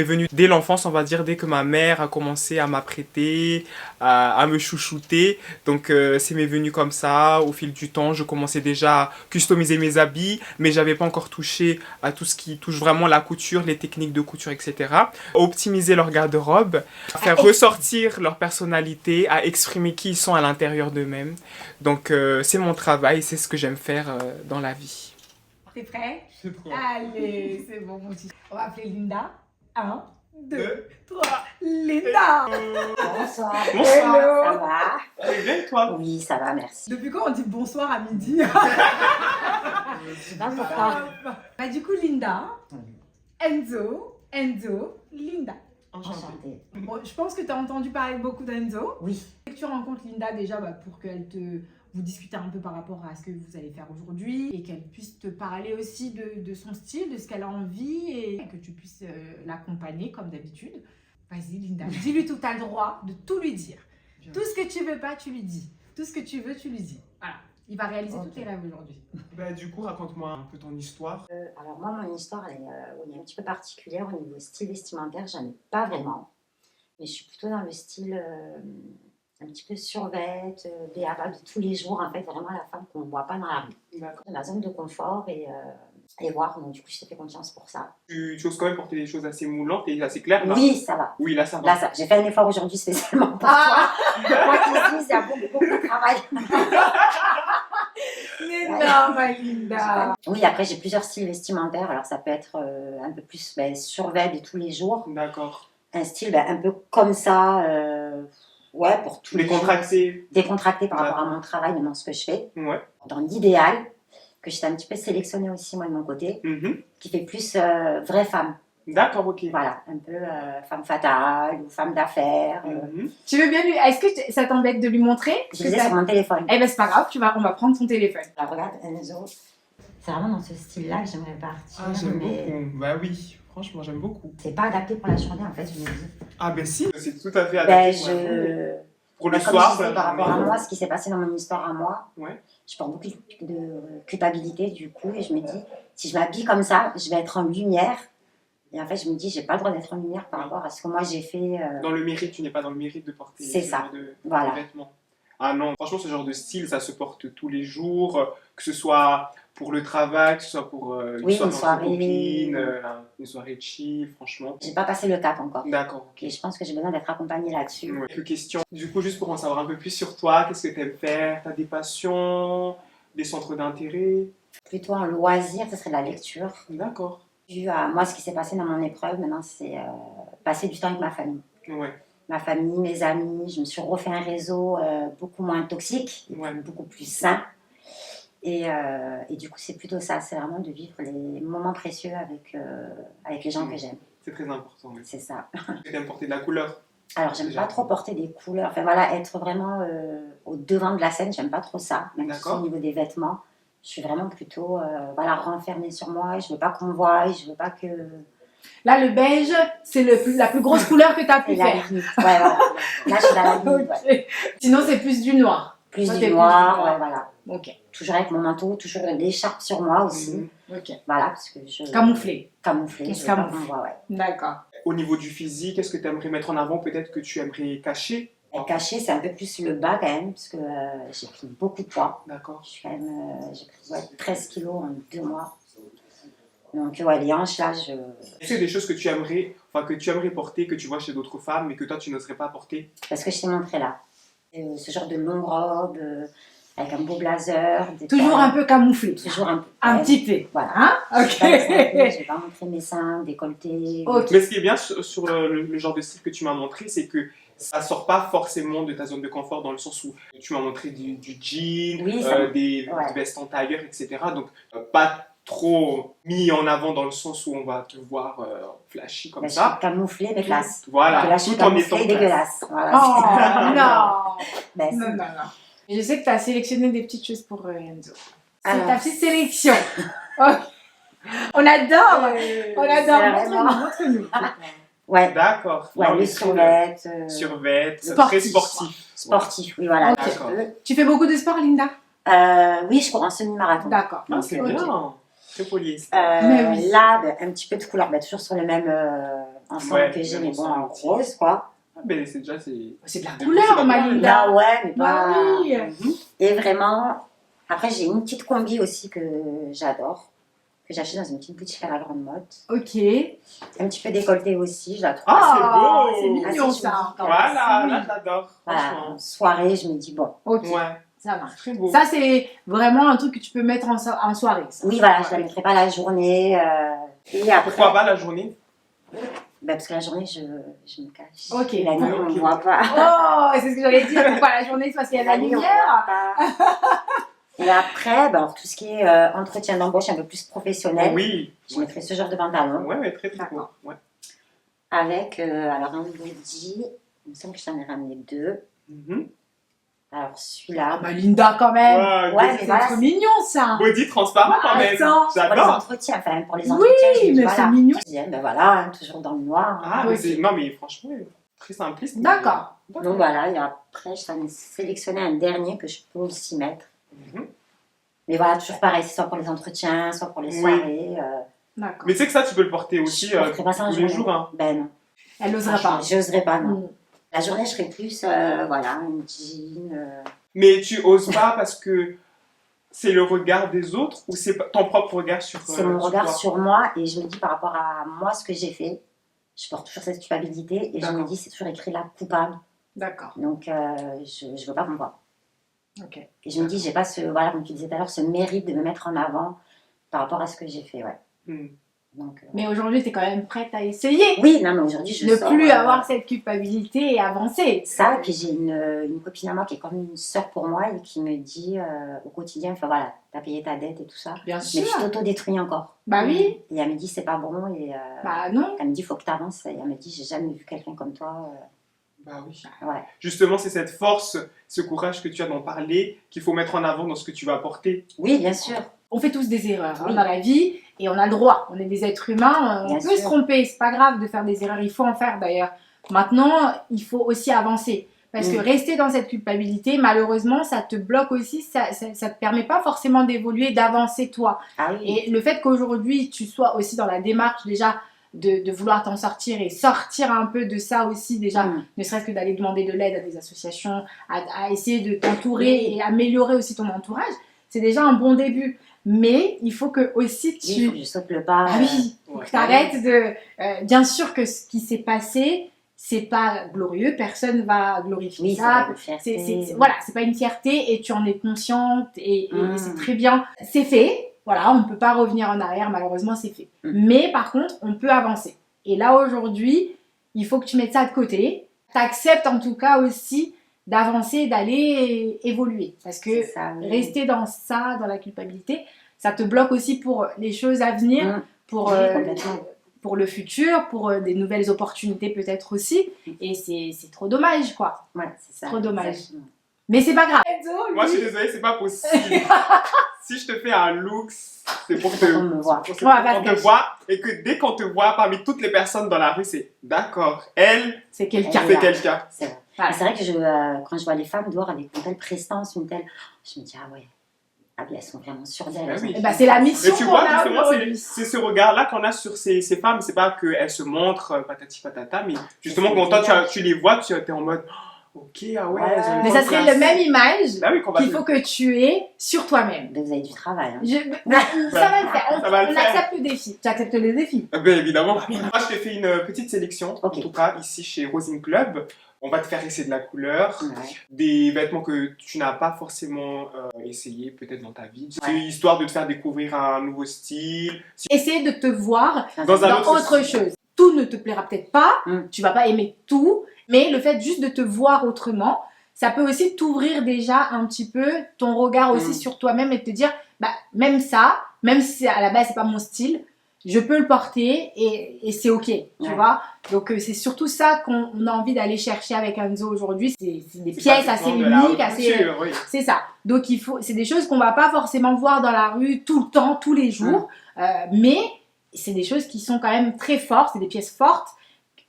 venue dès l'enfance, on va dire, dès que ma mère a commencé à m'apprêter, à me chouchouter. Donc c'est m'est venu comme ça, au fil du temps, je commençais déjà à customiser mes habits, mais j'avais pas encore touché à tout ce qui touche vraiment la couture, les techniques de couture, etc. Optimiser leur garde-robe, à faire ressortir leur personnalité, à exprimer qui ils sont à l'intérieur d'eux-mêmes. Donc c'est mon travail, c'est ce que j'aime faire dans la vie. T'es prêt? C'est trop. Allez, c'est bon, mon petit. On va appeler Linda. 1, 2, Deux. 3. Linda! Bonsoir. Bonsoir. Ça va? C'est bien toi? Oui, ça va, merci. Depuis quand on dit bonsoir à midi? Je sais pas pourquoi. Bah, du coup, Linda, Enzo, Linda. Enchantée. Bon, je pense que tu as entendu parler beaucoup d'Enzo. Oui. Et que tu rencontres Linda déjà pour qu'elle vous discutez un peu par rapport à ce que vous allez faire aujourd'hui et qu'elle puisse te parler aussi de son style, de ce qu'elle a envie et que tu puisses l'accompagner comme d'habitude. Vas-y Linda, dis-lui tout, t'as le droit de tout lui dire. Tout ce que tu veux pas, tu lui dis. Tout ce que tu veux, tu lui dis. Voilà. Il va réaliser tous tes rêves aujourd'hui. Bah, du coup, raconte-moi un peu ton histoire. Alors moi, mon histoire, elle est un petit peu particulière au niveau style vestimentaire. J'en ai pas vraiment. Mais je suis plutôt dans le style un petit peu survêt, béaba de tous les jours. En fait, vraiment la femme qu'on ne voit pas dans la rue. D'accord. Dans la zone de confort et voir. Donc du coup, je t'ai fait confiance pour ça. Tu oses quand même porter des choses assez moulantes et assez claires là. Oui, ça va. Oui, là ça va. Là, ça, j'ai fait un effort aujourd'hui spécialement pour toi. Moi qui suis, il y a beaucoup de travail. Mais non, ma Linda. Oui, après, j'ai plusieurs styles vestimentaires. Alors, ça peut être un peu plus survêt de tous les jours. D'accord. Un style un peu comme ça, ouais, pour tous les jours. Décontracté. Décontracté par rapport à mon travail et dans ce que je fais. Ouais. Dans l'idéal, que j'étais un petit peu sélectionnée aussi, moi, de mon côté, Mhm. qui fait plus vraie femme. D'accord, ok. Voilà, un peu femme fatale ou femme d'affaires. Mhm. Tu veux bien lui... Est-ce que ça t'embête de lui montrer? Je les ai sur mon téléphone. Eh ben c'est pas grave, on va prendre ton téléphone. Alors, regarde, Enzo, c'est vraiment dans ce style-là que j'aimerais partir. Ah, j'aime mais beaucoup. Bah oui, franchement, j'aime beaucoup. c'est pas adapté pour la journée, en fait, je me dis. Ah, ben si, c'est tout à fait Ben, adapté pour la journée. Pour le comme soir, je disais, ben, par rapport à mais- moi, ce qui s'est passé dans mon histoire à moi, Ouais. je porte beaucoup de culpabilité du coup, et je me dis, si je m'habille comme ça, je vais être en lumière. Et en fait, je me dis, j'ai pas le droit d'être en lumière par rapport à ce que moi j'ai fait. Dans le mérite, tu n'es pas dans le mérite de porter C'est ce ça. genre de Voilà. vêtements. Ah non, franchement, ce genre de style, ça se porte tous les jours, que ce soit pour le travail, que ce soit pour une Oui, soirée une entre soirée. copines, une soirée chill, franchement. J'ai pas passé le cap encore. D'accord, ok. Et je pense que j'ai besoin d'être accompagnée là-dessus. Ouais. Quelques questions. Du coup, juste pour en savoir un peu plus sur toi, qu'est-ce que tu aimes faire? T'as des passions, des centres d'intérêt? Plutôt en loisir, ce serait de la lecture. D'accord. Dû à moi, ce qui s'est passé dans mon épreuve, maintenant, c'est passer du temps avec ma famille. Ouais. Ma famille, mes amis, je me suis refait un réseau beaucoup moins toxique, Ouais. beaucoup plus sain. Et du coup, c'est plutôt ça, c'est vraiment de vivre les moments précieux avec les gens que j'aime. C'est très important. Ouais. C'est ça. Tu aimes porter de la couleur? Alors, j'aime Déjà. pas trop porter des couleurs, enfin voilà, être vraiment au devant de la scène, j'aime pas trop ça. Même si D'accord. au niveau des vêtements, je suis vraiment plutôt voilà, renfermée sur moi, je veux pas qu'on me voie, je veux pas que... Là, le beige, c'est la plus grosse couleur que tu as pu C'est la faire. limite. Ouais, voilà. Là, je suis dans la limite, ouais. Ok. Sinon, c'est plus du noir. plus Toi, du t'es plus noir, du noir. ouais, voilà. Ok. Toujours avec mon manteau, toujours l'écharpe sur moi aussi. Mhm. Ok. Voilà, parce que je... Camouflé. Camouflé, On je se veux pas camoufle. qu'on voit, ouais. D'accord. Au niveau du physique, est-ce que tu aimerais mettre en avant, peut-être que tu aimerais cacher? Et caché, c'est un peu plus le bas quand même, parce que j'ai pris beaucoup de poids. D'accord. Je suis quand même, j'ai pris 13 kilos en 2 mois. Donc, ouais, les hanches, là, Est-ce que c'est des choses que tu aimerais porter, que tu vois chez d'autres femmes, mais que toi, tu n'oserais pas porter? parce que je t'ai montré là. Ce genre de longue robe, avec un beau blazer. Toujours un peu camouflé. Toujours un peu. Un ouais. petit peu. Voilà. Hein? Je vais Ok. pas montrer mes seins, décolletés. Ok. Mais ce qui est bien sur le genre de style que tu m'as montré, c'est que ça sort pas forcément de ta zone de confort, dans le sens où tu m'as montré du jean, Oui, ça- des ouais. vestes en tailleur, etc. Donc, pas trop mis en avant dans le sens où on va te voir flashy comme Bah, je ça. suis camouflée mais classe. Voilà, Et là, je suis tout en étant camouflée classe. dégueulasse. Voilà. Oh non. Ben, c'est- Non, non, non. Je sais que tu as sélectionné des petites choses pour Enzo. C'est Alors. ta petite sélection. Oh. On adore. On adore. vraiment- Montre-nous, montre-nous. Ouais, D'accord. ouais, Non, le mais survêt. survêt, très Sportif. sportif. Sportif, oui, voilà. Ok. un petit peu. Tu fais beaucoup de sport, Linda? Oui, je cours en semi-marathon. D'accord. Ah, c'est Ok. bien. Très polyester. Mais oui. Là, ben, un petit peu de couleur, ben, toujours sur le même ensemble Ouais, que j'ai, même mais bon, en ensemble. rose, quoi. Ah, ben, c'est déjà, c'est... C'est de la C'est couleur, de la ma couleur. Linda. Là, ouais, mais Bah pas... oui. Et vraiment, après, j'ai une petite combi aussi que j'adore, que j'ai acheté dans une petite boutique à la Grande Motte. Ok. Un petit peu décolletée aussi, je la trouve. Ah, c'est c'est beau. mignon Ah, c'est ça. encore. Voilà, Oui. là, j'adore. Voilà, Franchement. en soirée, je me dis, bon. Ok. Ouais, Ça marche. très beau. Ça, c'est vraiment un truc que tu peux mettre en soirée. Ça. Oui, voilà, je ne la mettrai pas la journée. Et après, Pourquoi pas la journée? ben, parce que la journée, je me cache. Ok. La nuit, on Ok. ne voit pas. Oh, c'est ce que j'allais dire. Pourquoi la journée? C'est parce qu'il y a de la nuit, on lumière. voit pas. Et après, ben, alors, tout ce qui est entretien d'embauche un peu plus professionnel, Oui. je mettrai ce genre de pantalon Ouais, ouais, très très beau. D'accord. Ouais. avec alors un body. Il me semble que je t'en ai ramené 2. Mhm. Alors celui-là, Bah, Linda, quand même. Ouais, Ouais, body- C'est voilà, trop mignon, ça. body transparent quand même. Attends. pour les J'adore. entretiens, enfin pour les Oui, entretiens, je me dis, mais voilà. c'est mignon. Deuxième, ben voilà, hein, toujours dans le noir. hein. Ah, mais Ok. c'est... Non, mais franchement, très simpliste. mais- D'accord. Donc voilà, et après, je t'en ai sélectionné un dernier que je peux aussi mettre. Mhm. Mais voilà, toujours pareil, c'est soit pour les entretiens, soit pour les Oui. soirées. D'accord. Mais tu sais que ça, tu peux le porter aussi je porterai pas ça en tous les journée. jours. Hein. Ben non. Elle n'osera pas. J'oserais pas, non. Mm. La journée, je serais plus, voilà, un jean. Mais tu oses pas parce que c'est le regard des autres ou c'est ton propre regard sur C'est mon sur regard toi? sur moi et je me dis par rapport à moi, ce que j'ai fait, je porte toujours cette culpabilité et je me D'accord. dis c'est toujours écrit là coupable. D'accord. Donc je veux pas qu'on voit. Ok. Et je me dis j'ai pas ce, voilà, comme tu disais tout à l'heure, ce mérite de me mettre en avant par rapport à ce que j'ai fait, ouais. Hmm. Donc, Mais aujourd'hui, tu es quand même prête à essayer. oui, non, mais aujourd'hui je Ne sors, plus avoir cette culpabilité et avancer. ça. Puis j'ai une copine à moi qui est comme une sœur pour moi et qui me dit au quotidien, enfin voilà, t'as payé ta dette et tout ça, Bien mais sûr. tu t'auto-détruis encore. Bah oui. Et elle me dit c'est pas bon et Bah non. elle me dit faut que t'avances et elle me dit j'ai jamais vu quelqu'un comme toi. Bah oui. Ouais. Justement, c'est cette force, ce courage que tu as d'en parler qu'il faut mettre en avant dans ce que tu vas porter. Oui, bien sûr. On fait tous des erreurs hein, Oui. dans la vie et on a le droit. On est des êtres humains, on Bien peut sûr. se tromper, c'est pas grave de faire des erreurs, il faut en faire d'ailleurs. Maintenant, il faut aussi avancer. Parce que Mm. rester dans cette culpabilité, malheureusement, ça te bloque aussi, ça te permet pas forcément d'évoluer, d'avancer toi. Ah oui. Et le fait qu'aujourd'hui, tu sois aussi dans la démarche déjà de vouloir t'en sortir et sortir un peu de ça aussi déjà, Mm. ne serait-ce que d'aller demander de l'aide à des associations, à essayer de t'entourer Oui. et améliorer aussi ton entourage, c'est déjà un bon début. Mais il faut que aussi Oui, il faut que tu... je saute le pas. Ah oui, Ouais. que t'arrêtes de... bien sûr que ce qui s'est passé, c'est pas glorieux, personne va glorifier Oui, c'est ça. pas une fierté. Voilà, c'est pas une fierté et tu en es consciente et Mm. c'est très bien. C'est fait, voilà, on ne peut pas revenir en arrière, malheureusement c'est fait. Mm. Mais par contre, on peut avancer. Et là aujourd'hui, il faut que tu mettes ça de côté. T'acceptes en tout cas aussi d'avancer, d'aller évoluer. Parce que C'est ça, oui. rester dans ça, dans la culpabilité, ça te bloque aussi pour les choses à venir, Mm. pour, Oui, complètement. pour le futur, pour des nouvelles opportunités peut-être aussi. Et c'est trop dommage, quoi. Ouais, c'est ça. Trop dommage. Exactement. Mais c'est pas grave. Moi, je suis désolée, c'est pas possible. Si je te fais un look, c'est pour que On me voit. c'est Ouais, pour parce qu'on que- te voit et que dès qu'on te voit parmi toutes les personnes dans la rue, c'est d'accord, elle, C'est quelqu'un. c'est quelqu'un. C'est vrai. Voilà. Et c'est vrai que quand je vois les femmes dehors avec une telle prestance, je me dis, ah ouais, elles sont vraiment sûres d'elles. Ah oui. Eh ben, c'est la mission Mais tu qu'on vois, a justement, aujourd'hui. c'est ce regard-là qu'on a sur ces femmes. C'est pas qu'elles se montrent patati patata, mais justement, C'est quand toi, génial. tu les vois, tu es en mode ok, ah ouais, Ouais, elles ont une Mais bonne ça serait place. la même image Bah oui, qu'on va qu'il faut que tu aies sur toi-même. Mais vous avez du travail. Hein. Ça va le faire. Ça va le On faire. accepte le défi. Tu acceptes le défi. Bien évidemment. Moi, je t'ai fait une petite sélection, Ok. en tout cas, ici chez Rosine Club. On va te faire essayer de la couleur, Ouais. des vêtements que tu n'as pas forcément essayé peut-être dans ta vie. C'est Ouais. histoire de te faire découvrir un nouveau style. Essayer de te voir Dans un dans autre autre style. chose. Tout ne te plaira peut-être pas, Mm. tu vas pas aimer tout, mais le fait juste de te voir autrement, ça peut aussi t'ouvrir déjà un petit peu ton regard aussi Mm. sur toi-même et te dire, bah, même ça, même si à la base c'est pas mon style, je peux le porter et c'est ok, tu Ouais. vois. Donc c'est surtout ça qu'on a envie d'aller chercher avec Enzo aujourd'hui. C'est des C'est pièces pas assez uniquement de la uniques, haute assez... couture, oui. C'est ça. Donc c'est des choses qu'on va pas forcément voir dans la rue tout le temps, tous les jours, mais c'est des choses qui sont quand même très fortes, c'est des pièces fortes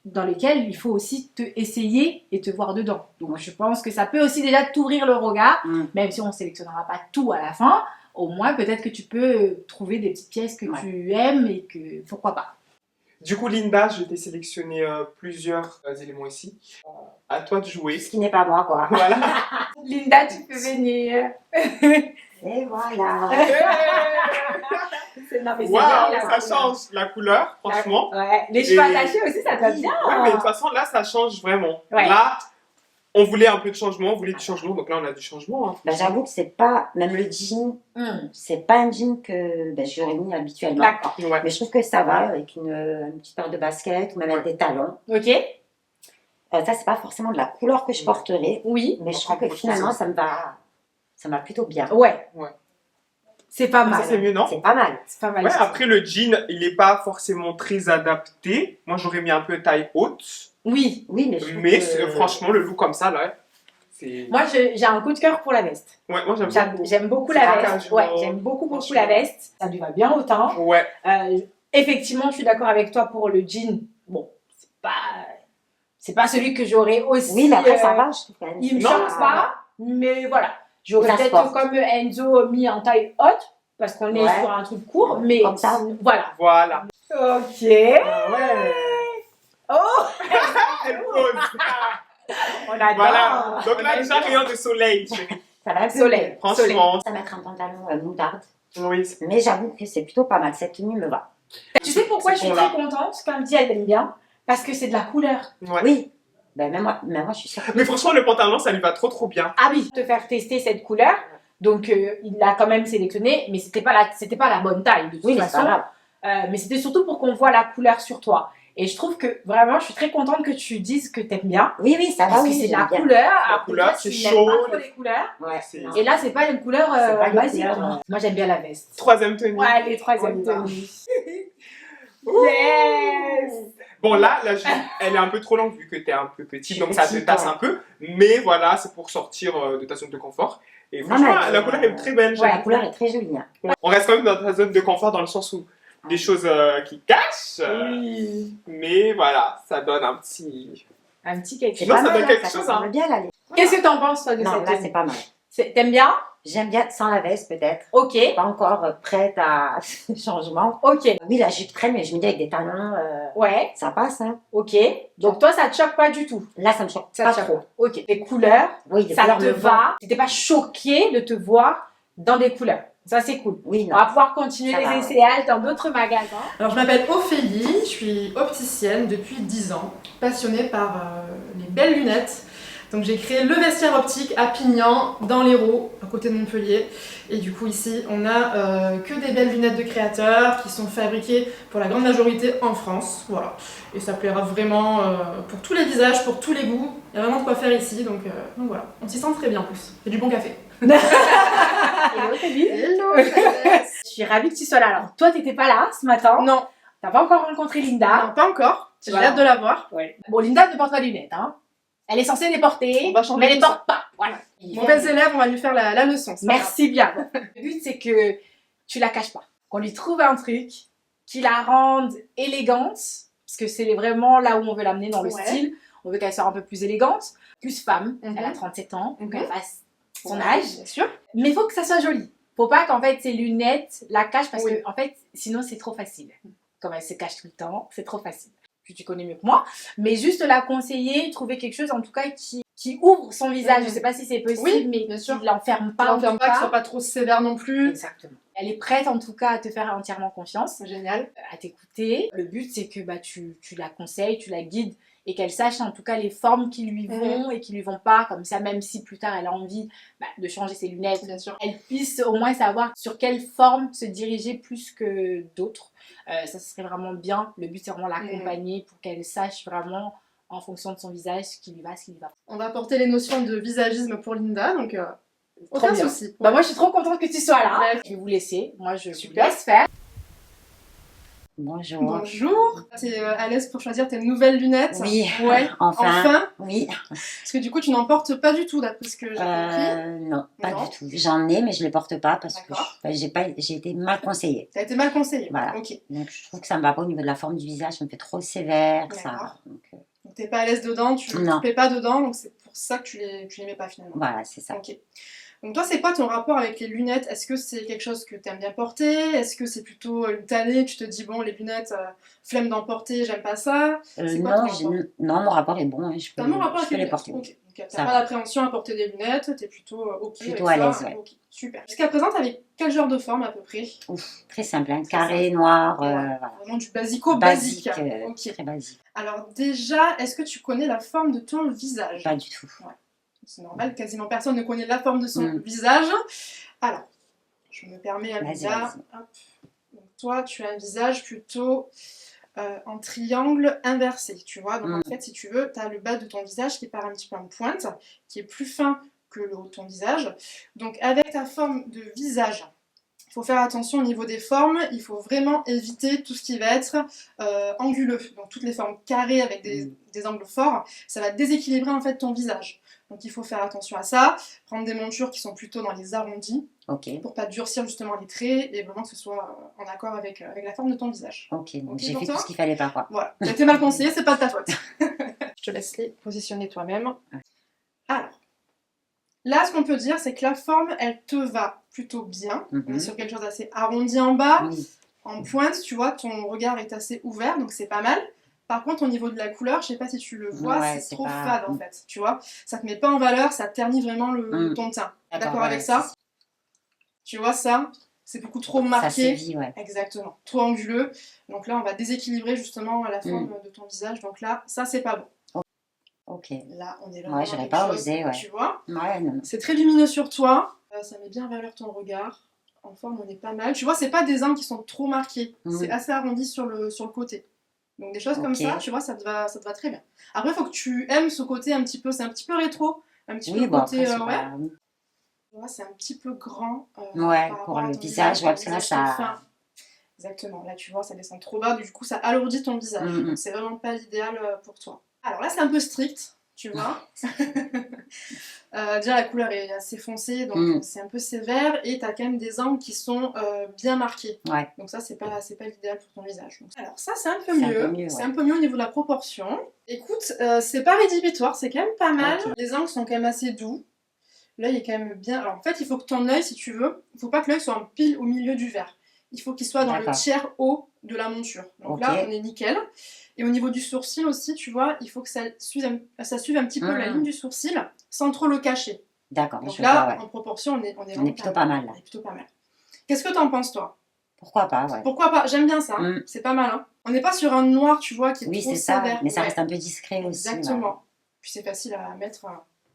dans lesquelles il faut aussi te essayer et te voir dedans. Donc je pense que ça peut aussi déjà t'ouvrir le regard, Mm. même si on sélectionnera pas tout à la fin. Au moins peut-être que tu peux trouver des petites pièces que Ouais. tu aimes et que pourquoi pas. Du coup, Linda, je t'ai sélectionné plusieurs éléments ici. À toi de jouer. Ce qui n'est pas moi, quoi. Voilà. Linda, tu peux venir. Et voilà. Non, mais c'est Waouh, bien, ça change la couleur, franchement. Ouais. Les cheveux attachés aussi, ça te va bien. Ouais, mais de toute façon, là, ça change vraiment. Ouais. Là, on voulait un peu de changement, on voulait du changement, donc là, on a du changement. Hein. Bah, j'avoue que c'est pas, même le jean, c'est pas un jean que j'aurais mis habituellement. D'accord. Ouais. Mais je trouve que ça va avec une petite paire de baskets ou même avec des talons. Ok. Ça, c'est pas forcément de la couleur que je porterai, Oui. mais je trouve que finalement, ça me va plutôt bien. Ouais. Ouais. C'est pas mal. Ça, c'est mieux, non? C'est pas mal. C'est pas mal. Ouais, après, le jean, il n'est pas forcément très adapté. Moi, j'aurais mis un peu taille haute. Oui. Oui, mais je trouve Mais que... franchement, le look comme ça, là, c'est... Moi, j'ai un coup de cœur pour la veste. Ouais, moi, j'aime beaucoup. J'aime beaucoup C'est la pas veste. casual. Ouais, j'aime beaucoup Franchement. la veste. Ça lui va bien au teint. Ouais. Effectivement, je suis d'accord avec toi pour le jean. Bon, c'est pas celui que j'aurais aussi. Oui, mais après, ça va, je trouve quand même. Il me Non, choque ça pas, mais voilà. J'aurais Ça se peut-être porte. comme Enzo mis en taille haute parce qu'on est Ouais. sur un truc court, mais Comme ça. voilà. Voilà. Ok. Ah ouais. Oh, Elle pose. on adore. Voilà. Donc On là, déjà, adore. rien de soleil, chérie. Ça va un peu Soleil. Franchement. Ça mettre un pantalon moutarde. Oui. Mais j'avoue que c'est plutôt pas mal. Cette tenue me va. Tu sais pourquoi je C'est suis pour très contente quand elle dit elle aime bien? Parce que c'est de la couleur. Ouais. Oui. Ben, même moi, je suis sûre. Mais franchement, le pantalon, ça lui va trop bien. Ah oui, te faire tester cette couleur. Donc il l'a quand même sélectionné, mais c'était pas la bonne taille de toute Oui, mais c'est façon. pas grave. Mais c'était surtout pour qu'on voit la couleur sur toi. Et je trouve que vraiment, je suis très contente que tu dises que t'aimes bien. Oui, ça va. Parce que oui, c'est de j'aime la bien. couleur. La Alors que couleur, toi, c'est tu n'aimes chaud, pas trop les- les couleurs. Ouais, C'est- non. Et là, c'est pas une couleur C'est pas une basique. couleur, Moi, j'aime bien la veste. Troisième tenue. Ouais, les troisième On y va. tenue. Ouh. Yes! Bon, là, la jupe, elle est un peu trop longue vu que t'es un peu petit, Je suis donc ça te petite, tasse ouais. un peu. Mais voilà, c'est pour sortir de ta zone de confort. Et Non, franchement, mais, la couleur est très belle. La j'aime couleur est très jolie. Hein. beaucoup. On reste quand même dans ta zone de confort dans le sens où des choses qui cachent. Oui. Mais voilà, ça donne un petit... Un petit quelque Sinon, chose. ça pas donne mal, quelque ça chose, ressemble hein. bien là. Qu'est-ce que t'en penses, toi, de Non, cette là, tenue? c'est pas mal. T'aimes bien? J'aime bien sans la veste, peut-être. Ok. Pas encore prête à ce changement. Ok. Oui, la jupe traîne, mais je me dis avec des talons, Ouais. ça passe. Hein. Ok. Donc, toi, ça te choque pas du tout? Là, ça me choque Ça pas te choque trop. pas. Ok. Les couleurs, Oui, les ça couleurs te me vont. va. T'étais pas choquée de te voir dans des couleurs. Ça, c'est cool. Oui, On non. va pouvoir continuer Ça les va, essayages dans d'autres magasins. Alors je m'appelle Ophélie, je suis opticienne depuis 10 ans, passionnée par les belles lunettes. Donc j'ai créé le vestiaire optique à Pignan, dans l'Hérault, à côté de Montpellier. Et du coup ici on a que des belles lunettes de créateurs qui sont fabriquées pour la grande majorité en France. Voilà. Et ça plaira vraiment pour tous les visages, pour tous les goûts. Il y a vraiment de quoi faire ici, donc voilà. On s'y sent très bien en plus. Il y a du bon café. Hello, Ophélie. Je suis ravie que tu sois là. Alors, toi, t'étais pas là ce matin. Non, T'as pas encore rencontré Linda. non, pas encore. J'ai Voilà. hâte de la voir. Ouais. Bon, Linda ne porte pas de lunettes, hein. Elle est censée les porter, On va changer mais elle les tout ça. porte pas. Voilà. Mauvais élève, on va lui faire la leçon. c'est pas grave. Merci bien. Le but, c'est que tu la caches pas. Qu'on lui trouve un truc qui la rende élégante, parce que c'est vraiment là où on veut l'amener dans le Ouais. style. On veut qu'elle soit un peu plus élégante. plus femme, Mhm. elle a 37 ans, donc Mhm. elle fasse son Ouais, âge. bien sûr. Mais il faut que ça soit joli. Faut pas qu'en fait ces lunettes la cachent parce Oui. que en fait sinon c'est trop facile. Comme elle se cache tout le temps, c'est trop facile. Puis tu connais mieux que moi, mais juste la conseiller, trouver quelque chose en tout cas qui ouvre son visage. Mhm. Je sais pas si c'est possible, Oui, mais bien qui sûr. l'enferme Pas pas en l'enferme tout pas, que ce cas. soit pas trop sévère non plus. Exactement. Elle est prête en tout cas à te faire entièrement confiance, Génial. à t'écouter. Le but c'est que tu la conseilles, tu la guides et qu'elle sache en tout cas les formes qui lui vont et qui lui vont pas. Comme ça, même si plus tard elle a envie de changer ses lunettes, Bien sûr. elle puisse au moins savoir sur quelle forme se diriger plus que d'autres. Ça serait vraiment bien. Le but c'est vraiment l'accompagner pour qu'elle sache vraiment en fonction de son visage ce qui lui va, ce qui lui va pas. On va apporter les notions de visagisme pour Linda, donc Trop aucun bien. souci. Bah moi je suis trop contente que tu sois là. Ouais. Je vais vous laisser. Moi je Super. vous laisse faire. Bonjour. Bonjour. T'es à l'aise pour choisir tes nouvelles lunettes? Oui, Ouais. enfin. Oui. Parce que du coup, tu n'en portes pas du tout, d'après ce que j'ai compris. Non, pas Non. du tout. J'en ai, mais je les porte pas parce que D'accord. j'ai été mal conseillée. T'as été mal conseillée. Voilà. Ok. Donc je trouve que ça me va pas au niveau de la forme du visage, ça me fait trop sévère. Ça. D'accord. Donc, Donc t'es pas à l'aise dedans, tu Non. te plais pas dedans, donc c'est pour ça que tu les mets pas finalement. voilà, c'est ça. Ok. Donc toi, c'est quoi ton rapport avec les lunettes? Est-ce que c'est quelque chose que t'aimes bien porter? Est-ce que c'est plutôt une tannée? Tu te dis, bon, les lunettes, flemme d'en porter, j'aime pas ça. C'est quoi ton Non, rapport? non, mon rapport est bon. Hein, je peux, T'as un bon rapport je avec peux les les porter. lunettes. Ok. Donc Ça t'as pas va. d'appréhension à porter des lunettes, t'es plutôt ok Plutôt avec à ça. l'aise, ouais. Ok, super. Jusqu'à présent, t'avais quel genre de forme à peu près? Ouf, très simple, hein, Très carré, noir, Ouais. voilà. Vraiment du basico-basique. Basique, Ok. très basique. Alors déjà, est-ce que tu connais la forme de ton visage? Pas du tout. C'est normal, quasiment personne ne connaît la forme de son Mm. visage. Alors, je me permets, Vas-y, Amanda. vas-y. Hop. Donc, toi, tu as un visage plutôt en triangle inversé, tu vois. Donc, en fait, si tu veux, tu as le bas de ton visage qui part un petit peu en pointe, qui est plus fin que le haut de ton visage. Donc, avec ta forme de visage, il faut faire attention au niveau des formes. Il faut vraiment éviter tout ce qui va être anguleux. Donc, toutes les formes carrées avec des angles forts, ça va déséquilibrer en fait ton visage. Donc il faut faire attention à ça, prendre des montures qui sont plutôt dans les arrondis Ok, pour pas durcir justement les traits et vraiment que ce soit en accord avec la forme de ton visage. ok. Donc Ok j'ai pour fait toi tout ce qu'il fallait pas, quoi. Voilà, t'as été mal conseillé, c'est pas de ta faute. Je te laisse les positionner toi-même. Alors, là ce qu'on peut dire c'est que la forme elle te va plutôt bien. On est Mhm. sur quelque chose d'assez arrondi en bas, Oui, en pointe, tu vois, ton regard est assez ouvert donc c'est pas mal. Par contre, au niveau de la couleur, je sais pas si tu le vois, Ouais, c'est c'est trop pas- fade en fait, tu vois. Ça te met pas en valeur, ça ternit vraiment ton teint. D'accord ouais, avec ça? Tu vois ça? C'est beaucoup trop Ça marqué. sévit, ouais. Exactement. Trop anguleux. Donc là, on va déséquilibrer justement la forme de ton visage. Donc là, ça c'est pas bon. Ok. Là, on est Ouais, vraiment j'aurais quelque pas chose, osé, ouais. tu vois. Ouais, non. C'est très lumineux sur toi. Ça met bien en valeur ton regard. En forme, on est pas mal. Tu vois, c'est pas des angles qui sont trop marqués. C'est assez arrondi sur le côté. Donc des choses comme Ok. ça, tu vois, ça te va très bien. Après, il faut que tu aimes ce côté un petit peu, c'est un petit peu rétro, un petit Oui, peu bon, côté, après, c'est ouais. pas... Tu vois, c'est un petit peu grand. Ouais, par pour rapport à le ton visage, ouais, parce que là, visage très ça- fin. Exactement, là tu vois, ça descend trop bas, du coup ça alourdit ton visage. Mhm. Donc c'est vraiment pas l'idéal pour toi. Alors là, c'est un peu strict, tu vois. Déjà, la couleur est assez foncée, donc c'est un peu sévère, et t'as quand même des angles qui sont bien marqués. Ouais. Donc ça, c'est pas l'idéal pour ton visage. Donc, alors ça, c'est un peu C'est un mieux. peu mieux, C'est ouais. un peu mieux au niveau de la proportion. Écoute, c'est pas rédhibitoire, c'est quand même pas mal. Ok. Les angles sont quand même assez doux. L'œil est quand même bien... Alors en fait, il faut que ton œil, si tu veux, il faut pas que l'œil soit en pile au milieu du verre. Il faut qu'il soit dans le D'accord. tiers haut de la monture. Donc Ok. là, on est nickel. Et au niveau du sourcil aussi, tu vois, il faut que ça suive un petit peu la ligne du sourcil sans trop le cacher. D'accord, Donc je là, vois, ouais. en proportion, on est On vraiment est plutôt pas mal, là. On est plutôt pas mal. Qu'est-ce que t'en penses, toi? Pourquoi pas, ouais. Pourquoi pas? J'aime bien ça. Mm. C'est pas mal, hein. On n'est pas sur un noir, tu vois, qui est Oui, trop c'est ça, sévère. mais ça Ouais. reste un peu discret aussi. Exactement. Puis c'est facile à mettre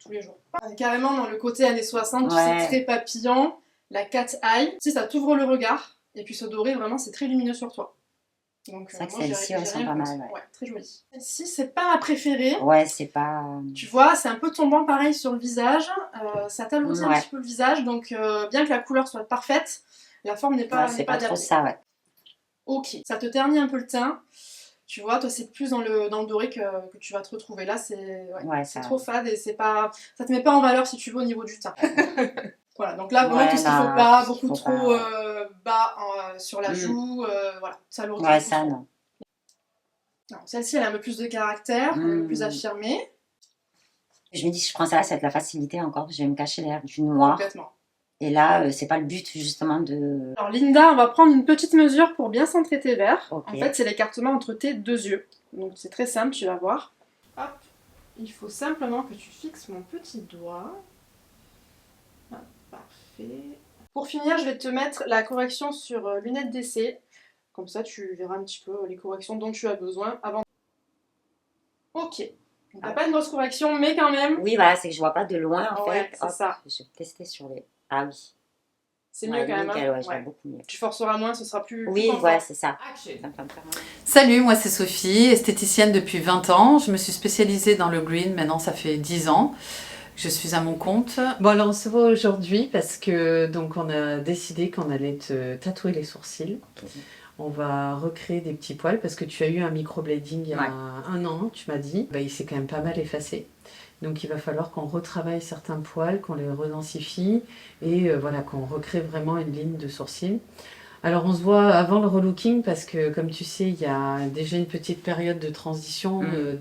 tous les jours. On est carrément dans le côté années 60, tu Ouais. sais, très papillon, la cat eye. Tu sais, ça t'ouvre le regard. Et puis ce doré, vraiment, c'est très lumineux sur toi. Donc, C'est vrai que moi, j'ai celles-ci, j'ai elles sont rien pas contre. mal, ouais. Très jolie. Celle-ci, c'est pas ma préférée. Ouais, c'est pas... Tu vois, c'est un peu tombant pareil sur le visage. Ça t'alourdit un Ouais. petit peu le visage. Donc, bien que la couleur soit parfaite, la forme n'est pas, Ouais, c'est n'est pas trop adaptée. ça, ouais. Ok, ça te ternit un peu le teint. Tu vois, toi, c'est plus dans le doré que tu vas te retrouver. Là, c'est Ouais, c'est ça... trop fade et c'est pas, ça te met pas en valeur si tu veux au niveau du teint. Voilà, donc là, vraiment Ouais, tout ce qu'il là, faut pas, tout ce beaucoup qu'il faut trop pas, bas sur la joue, voilà, ça alourdit. Ouais, beaucoup ça, trop. non. Non, celle-ci, elle a un peu plus de caractère, un peu plus affirmée. Je me dis, si je prends ça, ça va être la facilité encore. Je vais me cacher derrière du noir. Complètement. Et là, c'est pas le but justement de... Alors Linda, on va prendre une petite mesure pour bien centrer tes verres. Ok. En fait, c'est l'écartement entre tes deux yeux. Donc c'est très simple, tu vas voir. Hop, il faut simplement que tu fixes mon petit doigt. Hop, parfait. Pour finir, je vais te mettre la correction sur lunettes d'essai. Comme ça, tu verras un petit peu les corrections dont tu as besoin avant. Ok. Donc, t'as pas une grosse correction, mais quand même, Oui, voilà, c'est que je vois pas de loin en Ouais, fait. c'est ça. Je vais tester sur les... Ah oui. c'est Ouais, mieux quand même. nickel, hein. ouais, je vois Ouais. beaucoup mieux. Tu forceras moins, ce sera plus. Oui, plus confort. voilà, c'est ça. Action. Ça me fait vraiment- Salut, moi c'est Sophie, esthéticienne depuis 20 ans. Je me suis spécialisée dans le green, maintenant ça fait 10 ans. Je suis à mon compte. Bon alors on se voit aujourd'hui parce que donc on a décidé qu'on allait te tatouer les sourcils. Ok. On va recréer des petits poils parce que tu as eu un microblading il y a Ouais. 1 an, tu m'as dit. Bah, il s'est quand même pas mal effacé. Donc il va falloir qu'on retravaille certains poils, qu'on les redensifie et voilà, qu'on recrée vraiment une ligne de sourcils. Alors on se voit avant le relooking parce que comme tu sais, il y a déjà une petite période de transition où le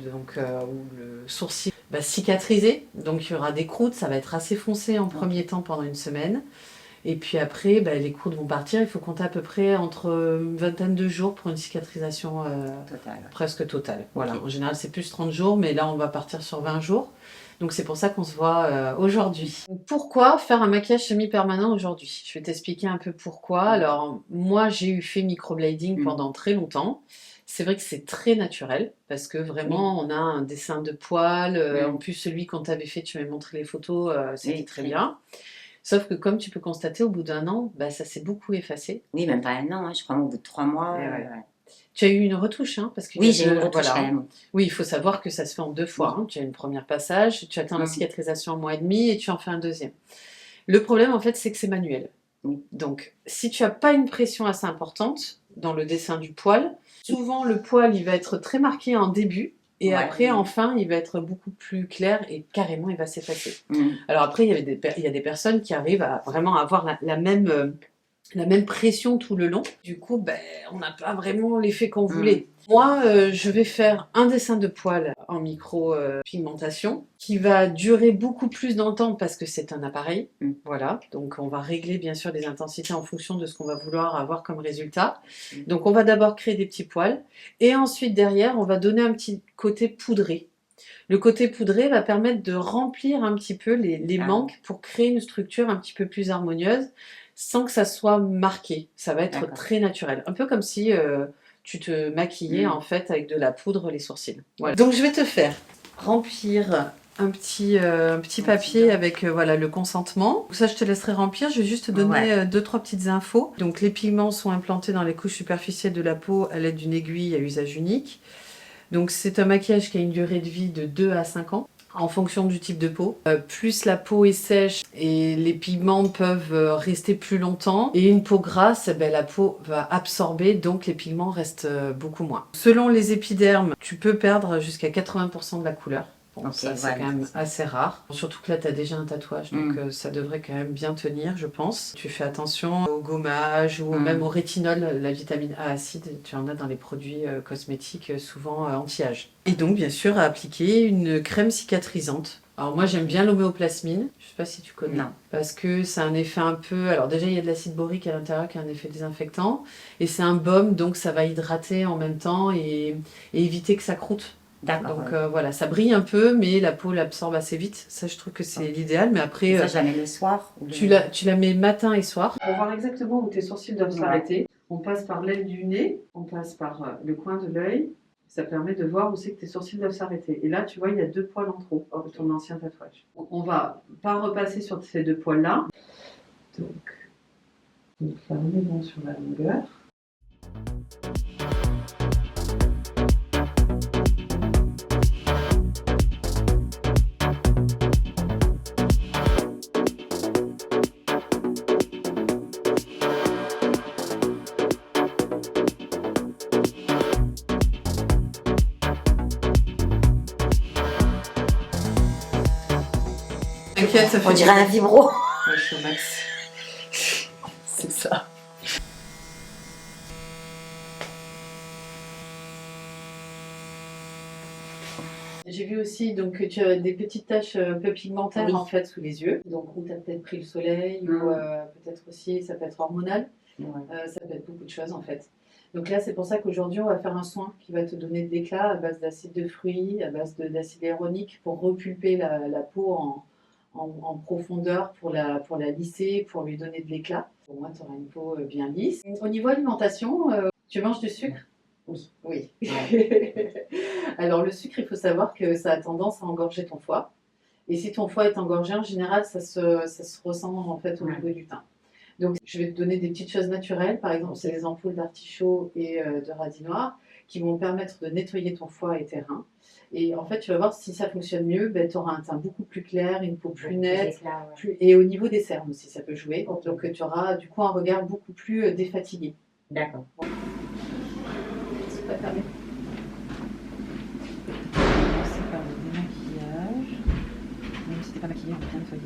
sourcil va cicatriser. Donc il y aura des croûtes, ça va être assez foncé en premier temps pendant une semaine. Et puis après, les croûtes vont partir. Il faut compter à peu près entre une vingtaine de jours pour une cicatrisation Total. presque totale. Voilà. Ok. En général, c'est plus 30 jours, mais là, on va partir sur 20 jours. Donc, c'est pour ça qu'on se voit aujourd'hui. Pourquoi faire un maquillage semi-permanent aujourd'hui? Je vais t'expliquer un peu pourquoi. Alors, moi, j'ai fait microblading pendant très longtemps. C'est vrai que c'est très naturel parce que vraiment, on a un dessin de poils. En plus, celui qu'on t'avait fait, tu m'avais montré les photos, c'était Oui, très oui. bien. Sauf que comme tu peux constater, au bout d'1 an, ça s'est beaucoup effacé. Oui, même pas 1 an, hein, je crois au bout de 3 mois. Et ouais. Tu as eu une retouche, hein, parce que Oui, j'ai eu une retouche quand même. Oui, il faut savoir que ça se fait en 2 fois. Hein. Tu as une première passage, tu atteins la cicatrisation en 1 mois et demi et tu en fais un deuxième. Le problème, en fait, c'est que c'est manuel. Oui. Donc, si tu n'as pas une pression assez importante dans le dessin du poil, souvent le poil, il va être très marqué en début. Et après, enfin, il va être beaucoup plus clair et carrément, il va s'effacer. Alors après, il y a des personnes qui arrivent à vraiment avoir la même pression tout le long. Du coup, on n'a pas vraiment l'effet qu'on voulait. Moi, je vais faire un dessin de poil en micro-pigmentation qui va durer beaucoup plus dans le temps parce que c'est un appareil. Voilà, donc on va régler bien sûr les intensités en fonction de ce qu'on va vouloir avoir comme résultat. Donc on va d'abord créer des petits poils et ensuite derrière, on va donner un petit côté poudré. Le côté poudré va permettre de remplir un petit peu les manques pour créer une structure un petit peu plus harmonieuse sans que ça soit marqué. Ça va être très naturel. Un peu comme si tu te maquillais en fait avec de la poudre les sourcils. Voilà. Donc je vais te faire remplir un petit papier avec le consentement. Ça, je te laisserai remplir. Je vais juste te donner 2-3 petites infos. Donc les pigments sont implantés dans les couches superficielles de la peau à l'aide d'une aiguille à usage unique. Donc c'est un maquillage qui a une durée de vie de 2 à 5 ans. En fonction du type de peau. Plus la peau est sèche et les pigments peuvent rester plus longtemps. Et une peau grasse, la peau va absorber, donc les pigments restent beaucoup moins. Selon les épidermes, tu peux perdre jusqu'à 80% de la couleur. Bon, ça, c'est quand même assez rare. Surtout que là, tu as déjà un tatouage, donc ça devrait quand même bien tenir, je pense. Tu fais attention au gommage ou même au rétinol, la vitamine A acide. Tu en as dans les produits cosmétiques, souvent anti-âge. Et donc, bien sûr, à appliquer une crème cicatrisante. Alors moi, j'aime bien l'homéoplasmine. Je sais pas si tu connais. Non. Parce que c'est un effet un peu... Alors déjà, il y a de l'acide borique à l'intérieur qui a un effet désinfectant. Et c'est un baume, donc ça va hydrater en même temps et éviter que ça croûte. Donc voilà, ça brille un peu, mais la peau l'absorbe assez vite. Ça, je trouve que c'est l'idéal. Mais après, ça, je la mets le soir. Tu la mets matin et soir. Pour voir exactement où tes sourcils doivent s'arrêter, on passe par l'aile du nez, on passe par le coin de l'œil. Ça permet de voir où c'est que tes sourcils doivent s'arrêter. Et là, tu vois, il y a 2 poils en trop de ton ancien tatouage. On va pas repasser sur ces 2 poils-là. Donc là, on est bon sur la longueur. T'inquiète, ça fait... On dirait un vibro. Ouais, je suis au max. C'est ça. J'ai vu aussi donc, que tu as des petites taches un peu pigmentaires Oui. en fait sous les yeux. Donc, où tu as peut-être pris le soleil, ou peut-être aussi, ça peut être hormonal. Ouais. Ça peut être beaucoup de choses en fait. Donc là, c'est pour ça qu'aujourd'hui, on va faire un soin qui va te donner de l'éclat à base d'acide de fruits, à base d'acide hyaluronique pour repulper la peau en profondeur, pour la lisser, pour lui donner de l'éclat. Au moins, tu auras une peau bien lisse. Au niveau alimentation, tu manges du sucre? Oui. Oui. Alors, le sucre, il faut savoir que ça a tendance à engorger ton foie. Et si ton foie est engorgé, en général, ça se ressent en fait au niveau du teint. Donc, je vais te donner des petites choses naturelles. Par exemple, c'est les ampoules d'artichaut et de radis noir qui vont permettre de nettoyer ton foie et tes reins. Et en fait, tu vas voir si ça fonctionne mieux, ben, tu auras un teint beaucoup plus clair, une peau plus nette. Et au niveau des cernes aussi, ça peut jouer. Donc, tu auras du coup un regard beaucoup plus défatigué. D'accord. C'est pas fermé. Commencer par le démaquillage. Même si t'es pas maquillée, on peut bien nettoyer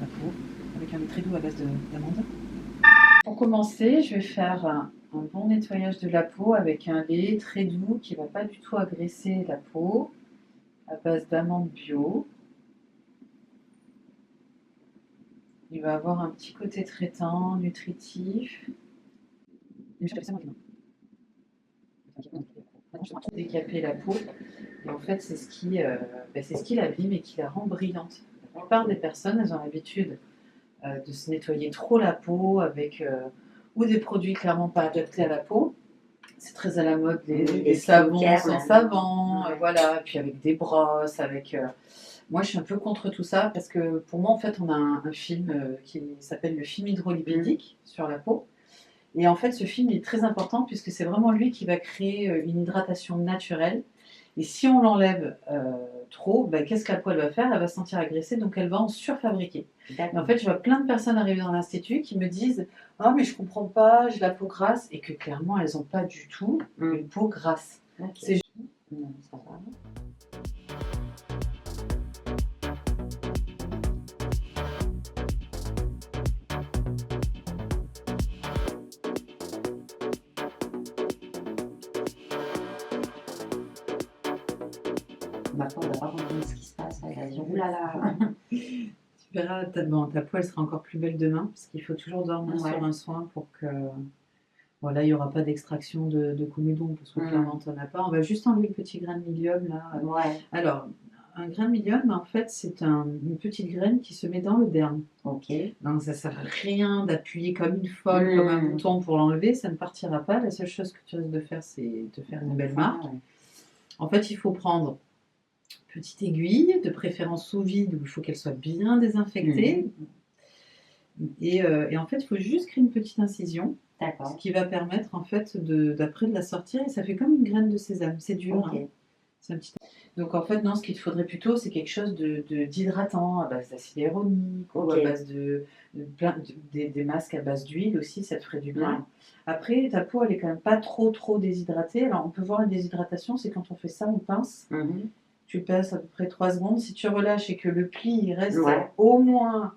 la peau avec un lait très doux à base d'amande. Pour commencer, je vais faire un bon nettoyage de la peau avec un lait très doux qui ne va pas du tout agresser la peau à base d'amandes bio. Il va avoir un petit côté traitant, nutritif. Décaper la peau. Et en fait, c'est ce qui l'abîme et qui la rend brillante. La plupart des personnes, elles ont l'habitude de se nettoyer trop la peau avec ou des produits clairement pas adaptés à la peau. C'est très à la mode, les savons sans savon, voilà, et puis avec des brosses, avec... Moi, je suis un peu contre tout ça parce que pour moi, en fait, on a un film qui s'appelle le film hydrolipidique sur la peau. Et en fait, ce film est très important puisque c'est vraiment lui qui va créer une hydratation naturelle. Et si on l'enlève trop, ben, qu'est-ce que la peau elle va faire? Elle va se sentir agressée, donc elle va en surfabriquer. Et en fait, je vois plein de personnes arriver dans l'institut qui me disent « Ah, mais je comprends pas, j'ai la peau grasse », et que clairement, elles n'ont pas du tout une peau grasse. Okay. C'est juste... Non, ça va. Ma peau, on va pas comprendre ce qui se passe. Elle va dire « Ouh là là !» Tu verras, ta peau, elle sera encore plus belle demain, parce qu'il faut toujours dormir sur un soin pour que... Voilà, il n'y aura pas d'extraction de comédon, parce que clairement, tu n'en as pas. On va juste enlever le petit grain de milium, là. Ouais. Alors, un grain de milium, en fait, c'est une petite graine qui se met dans le derme. Ok. Donc, ça ne sert à rien d'appuyer comme une folle, comme un bouton pour l'enlever, ça ne partira pas. La seule chose que tu risques de faire, c'est te faire une belle marque. Ouais. En fait, il faut prendre une petite aiguille, de préférence sous vide, où il faut qu'elle soit bien désinfectée. Et en fait, il faut juste créer une petite incision. Ce qui va permettre en fait d'après de la sortir, et ça fait comme une graine de sésame, c'est dur. Okay. Hein. C'est un petit... Donc en fait, non, ce qu'il te faudrait plutôt, c'est quelque chose d'hydratant à base d'acide hyaluronique, ou à base des masques à base d'huile aussi, ça te ferait du bien. Ouais. Après, ta peau, elle est quand même pas trop déshydratée. Alors on peut voir la déshydratation, c'est quand on fait ça, on pince. Tu pinces à peu près 3 secondes. Si tu relâches et que le pli il reste au moins...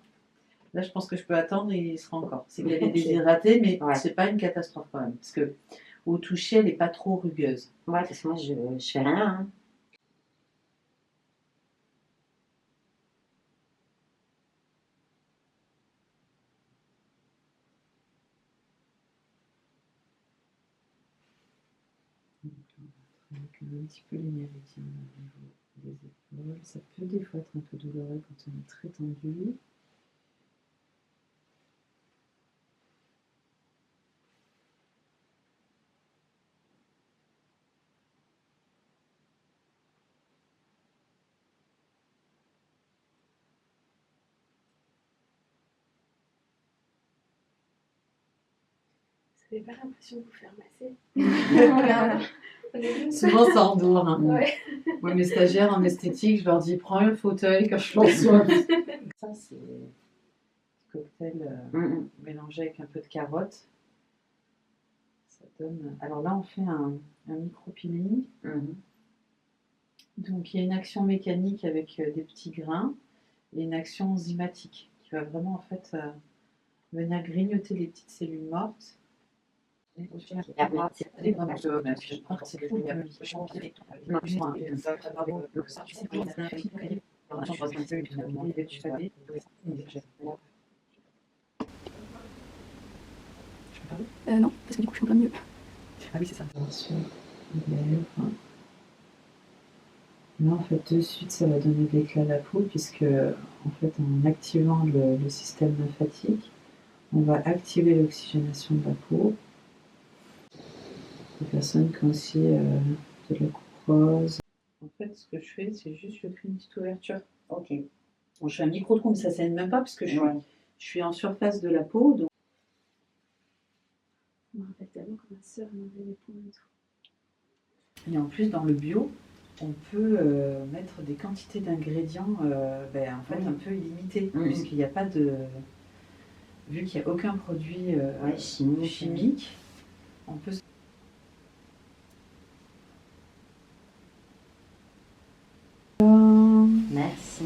Là, je pense que je peux attendre et il sera encore. C'est qu'elle est déshydratée, mais c'est pas une catastrophe quand même. Parce que au toucher, elle n'est pas trop rugueuse. Ouais, parce que moi, je fais rien. Hein. Avec un petit peu les méridiens au niveau des épaules. Ça peut des fois être un peu douloureux quand on est très tendu. Vous n'avez pas l'impression de vous faire masser? Souvent, ça endoure. Hein. Moi, mes stagiaires en esthétique, je leur dis prends un fauteuil quand je pense soin. Ça, c'est un cocktail mélangé avec un peu de carotte. Ça donne... Alors là, on fait un micro-peeling. Donc, il y a une action mécanique avec des petits grains et une action enzymatique qui va vraiment en fait venir grignoter les petites cellules mortes. Non, parce que du coup, je suis en plein milieu. Ah oui, c'est ça. Là, en fait, de suite, ça va donner de l'éclat à la peau, puisque, en fait, en activant le système lymphatique, on va activer l'oxygénation de la peau. Les personnes qui ont aussi de la couperose. En fait, ce que je fais, c'est juste, je crée une petite ouverture. Ok. Bon, je fais un micro-trou, mais ça saigne même pas, parce que je Ouais. suis en surface de la peau. Donc... Je me rappelle tellement quand ma soeur m'enlevait les poumons et tout. Et en plus, dans le bio, on peut mettre des quantités d'ingrédients en fait, un peu illimitées, puisqu'il n'y a pas de... Vu qu'il n'y a aucun produit chimique, on peut... Merci.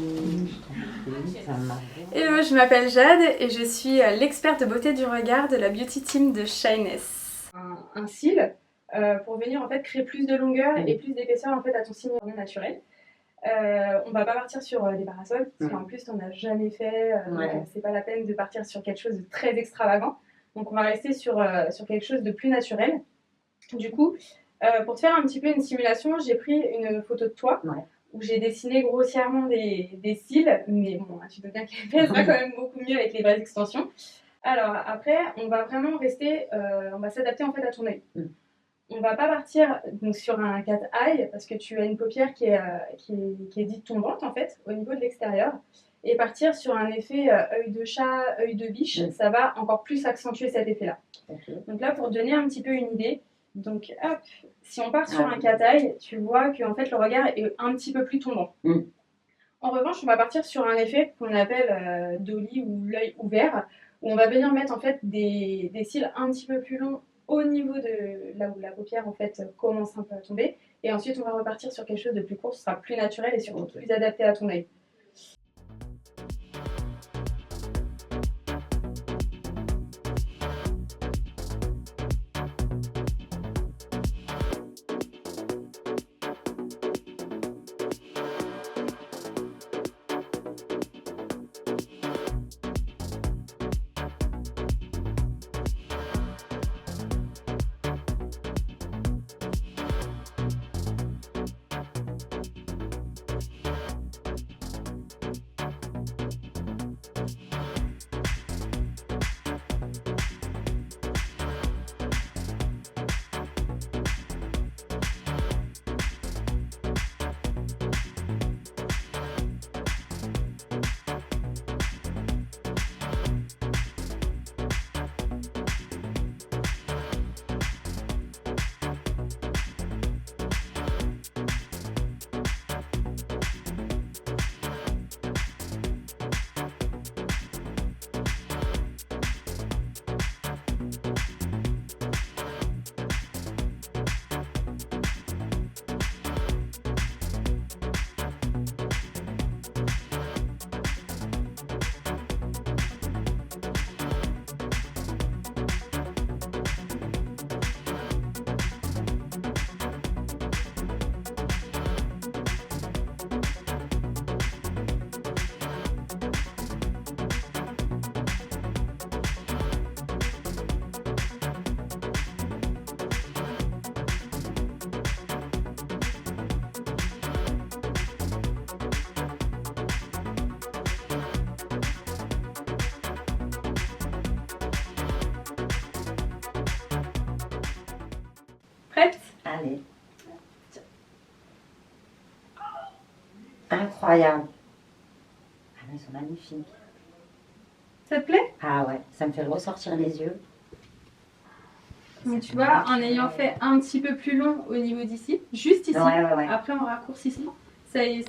Ça marche. Hello, je m'appelle Jade et je suis l'experte beauté du regard de la beauty team de Shyness. Un cil pour venir en fait créer plus de longueur et plus d'épaisseur en fait à ton cil naturel. On va pas partir sur des parasols parce qu'en plus on n'a jamais fait, donc c'est pas la peine de partir sur quelque chose de très extravagant. Donc on va rester sur quelque chose de plus naturel. Du coup, pour te faire un petit peu une simulation, j'ai pris une photo de toi. Où j'ai dessiné grossièrement des cils, mais bon, tu veux bien qu'elle sera quand même beaucoup mieux avec les vraies extensions. Alors après, on va vraiment rester, on va s'adapter en fait à ton œil. On va pas partir donc, sur un cat eye parce que tu as une paupière qui est dite tombante en fait, au niveau de l'extérieur. Et partir sur un effet œil de chat, œil de biche, ça va encore plus accentuer cet effet-là. Donc là, pour donner un petit peu une idée, donc hop, si on part sur un cat eye, tu vois que en fait, le regard est un petit peu plus tombant. En revanche, on va partir sur un effet qu'on appelle dolly ou l'œil ouvert, où on va venir mettre en fait des cils un petit peu plus longs au niveau de là où la paupière en fait commence un peu à tomber. Et ensuite, on va repartir sur quelque chose de plus court, ce sera plus naturel et surtout plus adapté à ton œil. Prête? Allez. Incroyable. Ah mais ils sont magnifiques. Ça te plaît? Ah ouais, ça me fait ressortir les yeux. Donc, tu vois, en ayant fait un petit peu plus long au niveau d'ici, juste ici, après on raccourcit ici,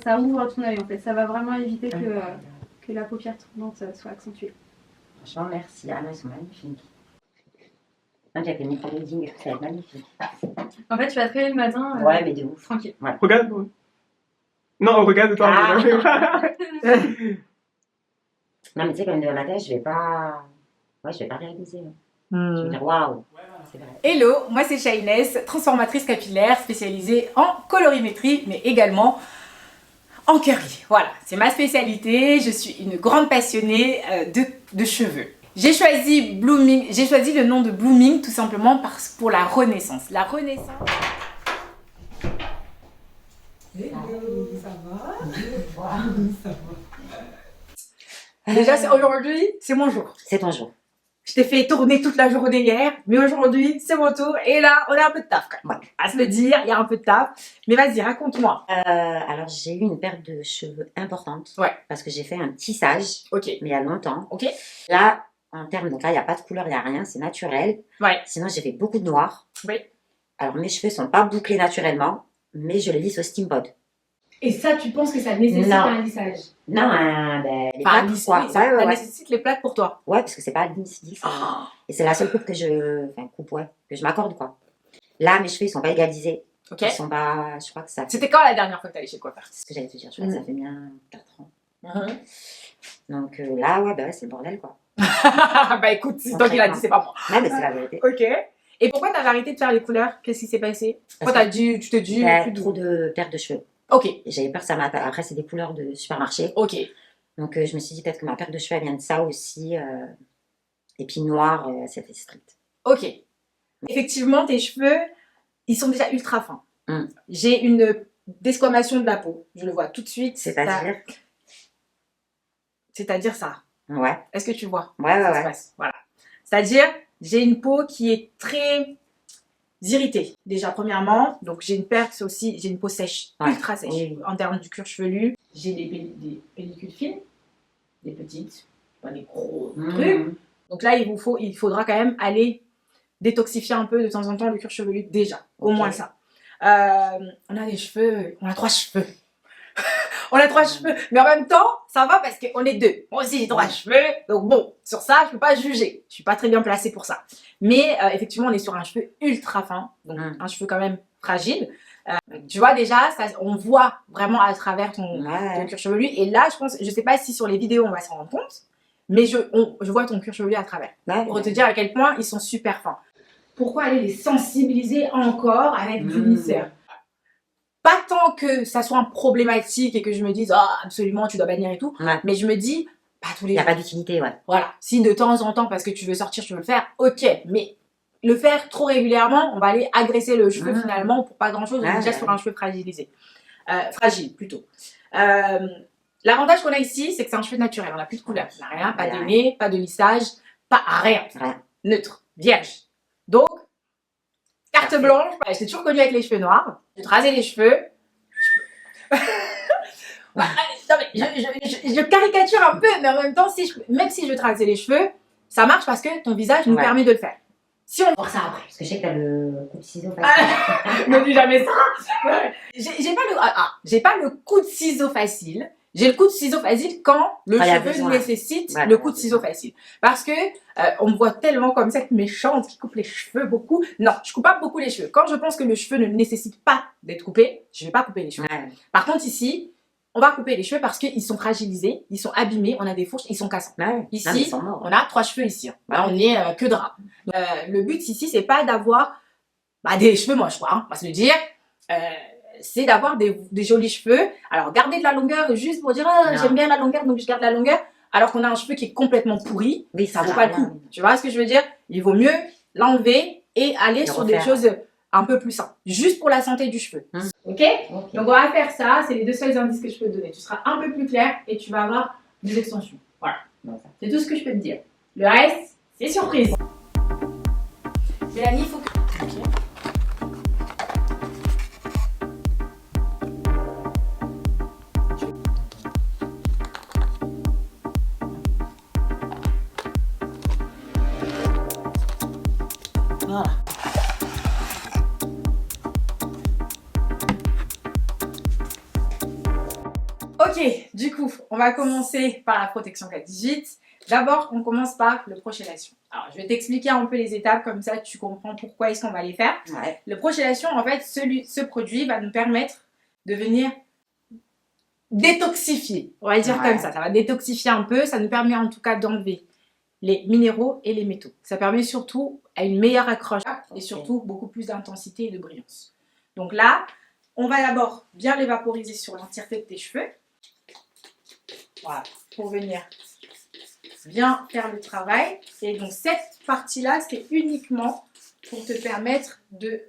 ça ouvre ton œil en fait. Ça va vraiment éviter que la paupière tournante soit accentuée. Franchement, merci. Ah non, ils sont magnifiques. Moi, j'ai fait une micro-reading et tout, ça va être magnifique. En fait, tu vas te réveiller le matin. Mais de ouf. Tranquille. Ouais. Regarde. Non, regarde-toi. Non, mais tu sais, comme de la tête, je vais pas réaliser. Je vais dire waouh. c'est vrai. Hello, moi c'est Shayness, transformatrice capillaire spécialisée en colorimétrie, mais également en curly. Voilà, c'est ma spécialité. Je suis une grande passionnée de cheveux. J'ai choisi le nom de Blooming tout simplement pour la renaissance. La renaissance. Déjà, aujourd'hui, c'est mon jour. C'est ton jour. Je t'ai fait tourner toute la journée hier, mais aujourd'hui, c'est mon tour. Et là, on a un peu de taf quand même. Ouais. À se le dire, il y a un peu de taf. Mais vas-y, raconte-moi. Alors, j'ai eu une perte de cheveux importante. Ouais. Parce que j'ai fait un tissage, Ok. mais il y a longtemps. Ok. Là, en termes, donc là, il n'y a pas de couleur, il n'y a rien, c'est naturel. Ouais. Sinon, j'ai fait beaucoup de noir. Oui. Alors, mes cheveux ne sont pas bouclés naturellement, mais je les lisse au steam pod. Et ça, tu penses que ça nécessite Non. un lissage? Non, ben, les Enfin, plaques, quoi. ça Ouais. nécessite les plaques pour toi. Ouais, parce que c'est pas lisse. Oh. Et c'est la seule coupe que je m'accorde, quoi. Là, mes cheveux, ils sont pas égalisés. Ok. Ils sont pas, je crois que ça fait, C'était quand la dernière fois que t'allais chez le coiffeur? c'est ce que j'allais te dire, je crois que ça fait bien 4 ans. Mhm. Donc là, ouais, bah ouais, c'est le bordel, quoi. Bah écoute, c'est toi qui l'as dit, c'est pas moi. Ouais, mais c'est la vérité. Ok. Et pourquoi t'avais arrêté de faire les couleurs? Qu'est-ce qui s'est passé? Pourquoi Parce t'as dit, tu t'es dit, J'avais plus de... trop de pertes de cheveux. Ok. Et j'avais peur que ça m'attaque. Après, c'est des couleurs de supermarché. Ok. Donc je me suis dit peut-être que ma perte de cheveux elle vient de ça aussi. Et puis noir, c'était strict. Ok. Effectivement, tes cheveux, ils sont déjà ultra fins. Mm. J'ai une desquamation de la peau. Je le vois tout de suite. C'est-à-dire C'est-à-dire ça. Ouais. Est-ce que tu vois? Ouais, Ça se ouais. passe. Voilà. C'est-à-dire, j'ai une peau qui est très irritée. Déjà, premièrement, donc j'ai une perte aussi, j'ai une peau sèche, Ouais. ultra sèche. Oui. En termes du cuir chevelu, j'ai des pellicules fines, des petites, pas des gros trucs. Mmh. Donc là, il faudra quand même aller détoxifier un peu de temps en temps le cuir chevelu déjà, au Ok. moins ça. On a des cheveux, on a 3 cheveux. On a 3 cheveux, mais en même temps, ça va parce qu'on est 2. Moi aussi, j'ai 3 cheveux, donc bon, sur ça, je peux pas juger. Je suis pas très bien placée pour ça. Mais effectivement, on est sur un cheveu ultra fin, donc un cheveu quand même fragile. Tu vois déjà, ça, on voit vraiment à travers ton cuir chevelu. Et là, je sais pas si sur les vidéos on va s'en rendre compte, mais je vois ton cuir chevelu à travers. Pour te dire à quel point ils sont super fins. Pourquoi aller les sensibiliser encore avec du lisseur? Pas tant que ça soit un problématique et que je me dise absolument tu dois bannir et tout, mais je me dis pas tous les Il n'y a jours. pas d'utilité, ouais. Voilà, si de temps en temps parce que tu veux sortir, tu veux le faire, ok, mais le faire trop régulièrement, on va aller agresser le cheveu finalement pour pas grand chose, on est déjà sur un cheveu fragilisé. Fragile plutôt. L'avantage qu'on a ici, c'est que c'est un cheveu naturel, on n'a plus de couleur, on n'a rien, pas d'aimé, pas de lissage, pas rien, neutre, vierge. Donc, carte blanche, je t'ai toujours connue avec les cheveux noirs, je te rasais les cheveux. Non, mais je caricature un peu, mais en même temps, même si je te rasais les cheveux, ça marche parce que ton visage nous permet de le faire. Si on ça après. Parce que je sais que t'as le coup de ciseau facile. Ne dis jamais ça. Ouais. J'ai pas le coup de ciseau facile. J'ai le coup de ciseau facile quand le cheveu nécessite le coup de ciseau facile. Parce que on me voit tellement comme cette méchante qui coupe les cheveux beaucoup. Non, je coupe pas beaucoup les cheveux. Quand je pense que le cheveu ne nécessite pas d'être coupé, je vais pas couper les cheveux. Par contre ici, on va couper les cheveux parce qu'ils sont fragilisés, ils sont abîmés, on a des fourches, ils sont cassants. Ici, on a 3 cheveux ici. Là, on est que drap. Le but ici, c'est pas d'avoir des cheveux moches, quoi, on va se le dire. C'est d'avoir des jolis cheveux. Alors, garder de la longueur juste pour dire j'aime bien la longueur, donc je garde la longueur. Alors qu'on a un cheveu qui est complètement pourri, ça vaut pas le coup. Tu vois ce que je veux dire? Il vaut mieux l'enlever et aller sur des choses un peu plus saines. Juste pour la santé du cheveu. Ok? Donc, on va faire ça. C'est les 2 seuls indices que je peux te donner. Tu seras un peu plus clair et tu vas avoir des extensions. Voilà. C'est tout ce que je peux te dire. Le reste, c'est surprise. Mélanie, il faut que... Voilà. Ok, du coup, on va commencer par la protection 4-18. D'abord, on commence par le procellation. Alors, je vais t'expliquer un peu les étapes, comme ça tu comprends pourquoi est-ce qu'on va les faire. Le procellation, en fait, ce produit va nous permettre de venir détoxifier. On va le dire comme ça va détoxifier un peu, ça nous permet en tout cas d'enlever les minéraux et les métaux. Ça permet surtout à une meilleure accroche. et surtout beaucoup plus d'intensité et de brillance. Donc là, on va d'abord bien les vaporiser sur l'entièreté de tes cheveux. Voilà, pour venir bien faire le travail. Et donc cette partie-là, c'est uniquement pour te permettre de...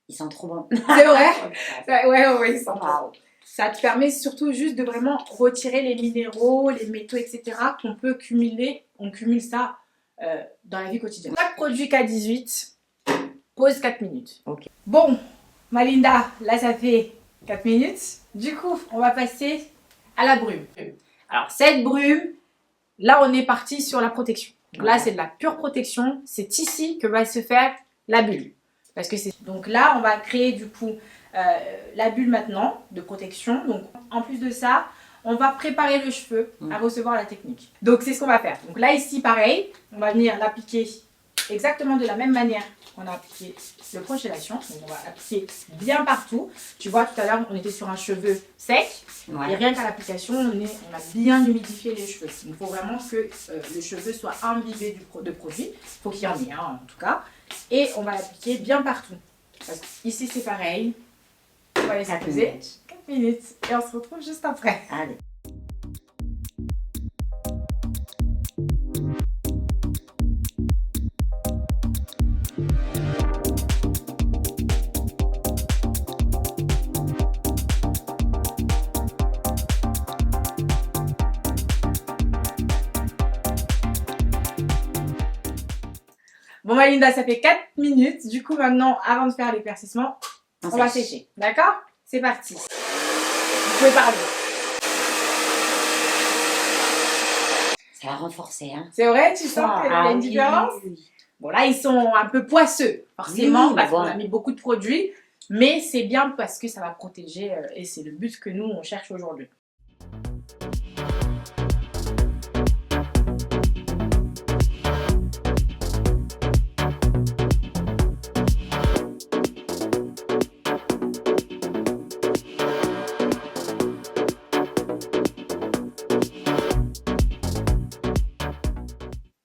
Ils sont trop bons. C'est vrai? Ouais, ils sont bons. Ça te permet surtout juste de vraiment retirer les minéraux, les métaux, etc. qu'on peut cumuler. On cumule ça dans la vie quotidienne. Chaque produit K18 pose 4 minutes. Okay. Bon, Malinda, là ça fait 4 minutes. Du coup, on va passer à la brume. Alors cette brume, là on est parti sur la protection. Donc là c'est de la pure protection. C'est ici que va se faire la bulle. Parce que donc là on va créer du coup la bulle maintenant de protection. Donc en plus de ça, on va préparer le cheveu à recevoir la technique. Donc c'est ce qu'on va faire. Donc là ici pareil, on va venir l'appliquer exactement de la même manière qu'on a appliqué le progélation. Donc on va appliquer bien partout. Tu vois tout à l'heure on était sur un cheveu sec et rien qu'à l'application on a bien humidifié les cheveux. Il faut vraiment que le cheveu soit imbibé de produit. Il faut qu'il y en ait en tout cas. Et on va l'appliquer bien partout. Parce que ici c'est pareil. On va laisser poser 4 minutes et on se retrouve juste après. Allez. Bon Malinda, ça fait 4 minutes. Du coup maintenant, avant de faire l'éclaircissement, on va sécher. D'accord? C'est parti. Vous pouvez parler. Ça a renforcé, hein. C'est vrai, tu sens qu'il y a une différence? Oui. Bon là, ils sont un peu poisseux, forcément, Oui, parce bon. qu'on a mis beaucoup de produits. Mais c'est bien parce que ça va protéger et c'est le but que nous, on cherche aujourd'hui.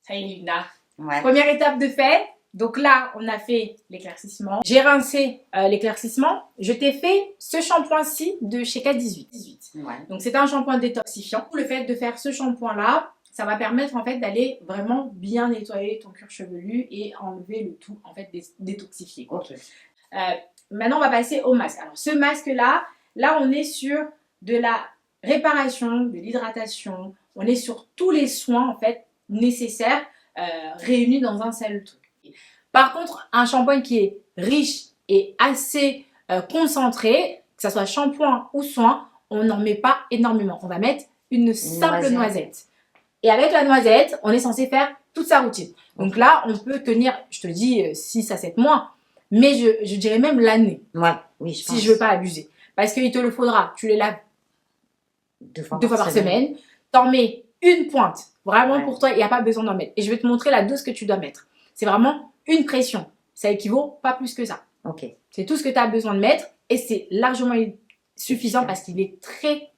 Ça y est, Linda. Ouais. Première étape de fait. Donc là, on a fait l'éclaircissement. J'ai rincé l'éclaircissement. Je t'ai fait ce shampoing-ci de chez K18. Ouais. Donc c'est un shampoing détoxifiant. Le fait de faire ce shampoing-là, ça va permettre en fait d'aller vraiment bien nettoyer ton cuir chevelu et enlever le tout en fait détoxifier. Ok. Maintenant, on va passer au masque. Alors ce masque-là, là on est sur de la réparation, de l'hydratation. On est sur tous les soins en fait nécessaires réunis dans un seul truc. Par contre, un shampoing qui est riche et assez concentré, que ce soit shampoing ou soin, on n'en met pas énormément. On va mettre une simple noisette. Et avec la noisette, on est censé faire toute sa routine. Donc là, on peut tenir, je te dis, 6 à 7 mois. Mais je dirais même l'année. Ouais, oui, je pense. Si je veux pas abuser. Parce qu'il te le faudra. Tu les laves 2 fois par semaine. T'en mets une pointe. Vraiment pour toi, il n'y a pas besoin d'en mettre. Et je vais te montrer la dose que tu dois mettre. C'est vraiment une pression. Ça équivaut pas plus que ça. Ok. C'est tout ce que tu as besoin de mettre. Et c'est largement suffisant parce qu'il est très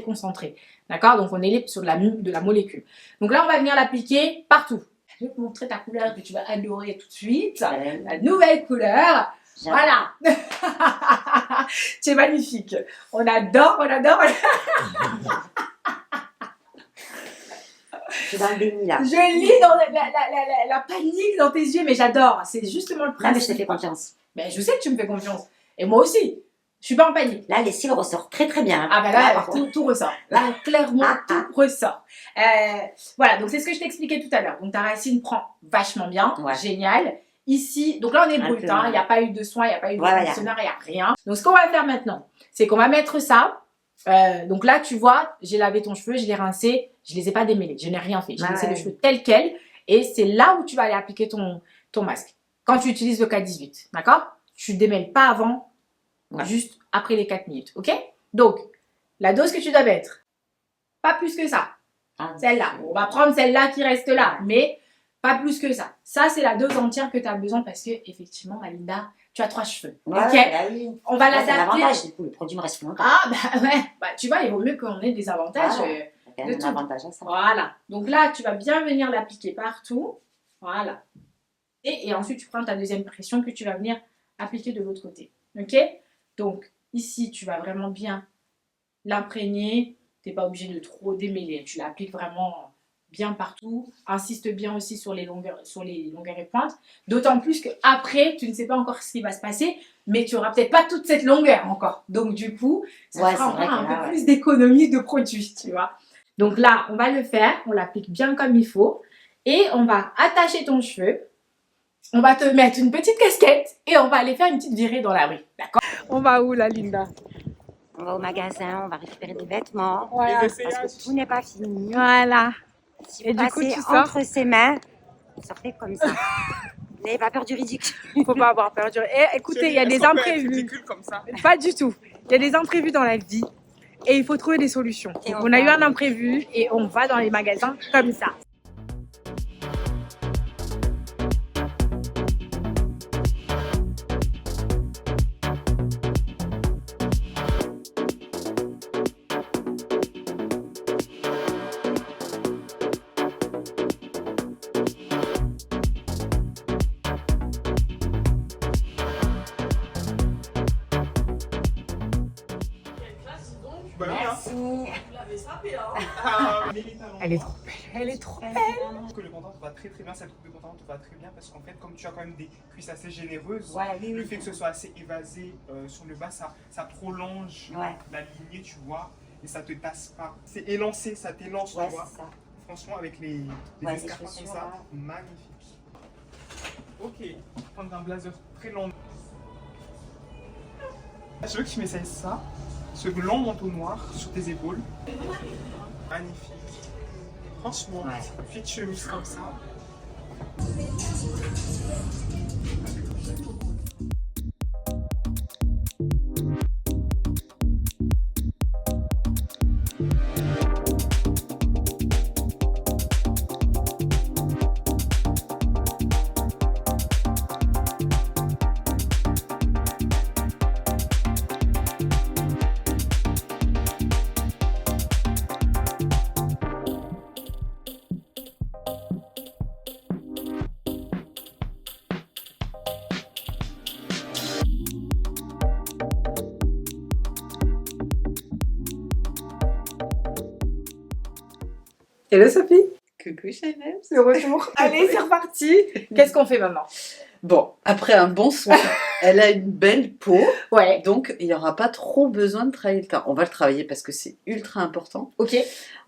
concentré. D'accord? Donc on est sur de la molécule. Donc là, on va venir l'appliquer partout. Je vais te montrer ta couleur que tu vas adorer tout de suite. La nouvelle couleur. Voilà. Tu es magnifique. On adore. Je suis dans le déni là. Je lis dans la panique dans tes yeux, mais j'adore. C'est justement le Là, principe. mais je te fais confiance. Mais je sais que tu me fais confiance. Et moi aussi. Je suis pas en panique. Là, les cils ressortent très bien. Hein. Ah bah là, tout ressort. Là, clairement, tout ressort. Voilà, donc c'est ce que je t'expliquais tout à l'heure. Donc ta racine prend vachement bien. Génial. Ici, donc là on est brut, il n'y a pas eu de soin, il n'y a pas eu de conditionneur, il n'y a rien. Donc ce qu'on va faire maintenant, c'est qu'on va mettre ça. Donc là, tu vois, j'ai lavé ton cheveu, je l'ai rincé, je ne les ai pas démêlés, je n'ai rien fait. J'ai laissé les cheveux tels quels et c'est là où tu vas aller appliquer ton masque. Quand tu utilises le K18, d'accord? Tu ne démêles pas avant, juste après les 4 minutes, ok? Donc, la dose que tu dois mettre, pas plus que ça. Celle-là, on va prendre celle-là qui reste là, mais pas plus que ça. Ça, c'est la dose entière que tu as besoin parce que, effectivement, Malinda, tu as 3 cheveux. Ouais, ok, oui. on va l'adapter. C'est l'avantage, du coup, le produit me reste plus longtemps. Ah, bah ouais, bah, tu vois, il vaut mieux qu'on ait des avantages. Il y a un avantage à ça. Voilà. Donc là, tu vas bien venir l'appliquer partout. Voilà. Et ensuite, tu prends ta deuxième pression que tu vas venir appliquer de l'autre côté. Ok? Donc, ici, tu vas vraiment bien l'imprégner. Tu n'es pas obligé de trop démêler. Tu l'appliques vraiment bien partout. Insiste bien aussi sur les longueurs et pointes. D'autant plus qu'après, tu ne sais pas encore ce qui va se passer, mais tu n'auras peut-être pas toute cette longueur encore. Donc, du coup, ça fera encore un peu plus d'économie de produit, tu vois. Donc là, on va le faire. On l'applique bien comme il faut. Et on va attacher ton cheveu. On va te mettre une petite casquette et on va aller faire une petite virée dans la rue. D'accord? On va où là, Linda? On va au magasin, on va récupérer des vêtements. Voilà. Parce que tout n'est pas fini. Voilà. Si vous passez entre ses mains, vous sortez comme ça. N'ayez pas peur du ridicule. Faut pas avoir peur du... écoutez, il y a des imprévus. Comme ça. Pas du tout. Il y a des imprévus dans la vie et il faut trouver des solutions. Et on a eu un imprévu et on va dans les magasins comme ça. Merci. Elle est trop belle. Elle est trop belle. Que le pantalon te va très bien, cette coupe de pantalon te va très bien parce qu'en fait, comme tu as quand même des cuisses assez généreuses, le fait que ce soit assez évasé sur le bas, ça prolonge la lignée, tu vois, et ça te tasse pas. C'est élancé, ça t'élance, tu vois. Ça. Franchement, avec les escarpins comme ça, magnifique. Ok, prendre un blazer très long. Je veux que tu m'essayes ça, ce long manteau noir sur tes épaules. Magnifique. Franchement, petite chemise comme ça. Hello Sophie. Coucou Chanel. De retour. Allez, c'est reparti. Qu'est-ce qu'on fait maintenant? Bon, après un bon soin, elle a une belle peau, Ouais. donc il n'y aura pas trop besoin de travailler le teint. On va le travailler parce que c'est ultra important. Ok.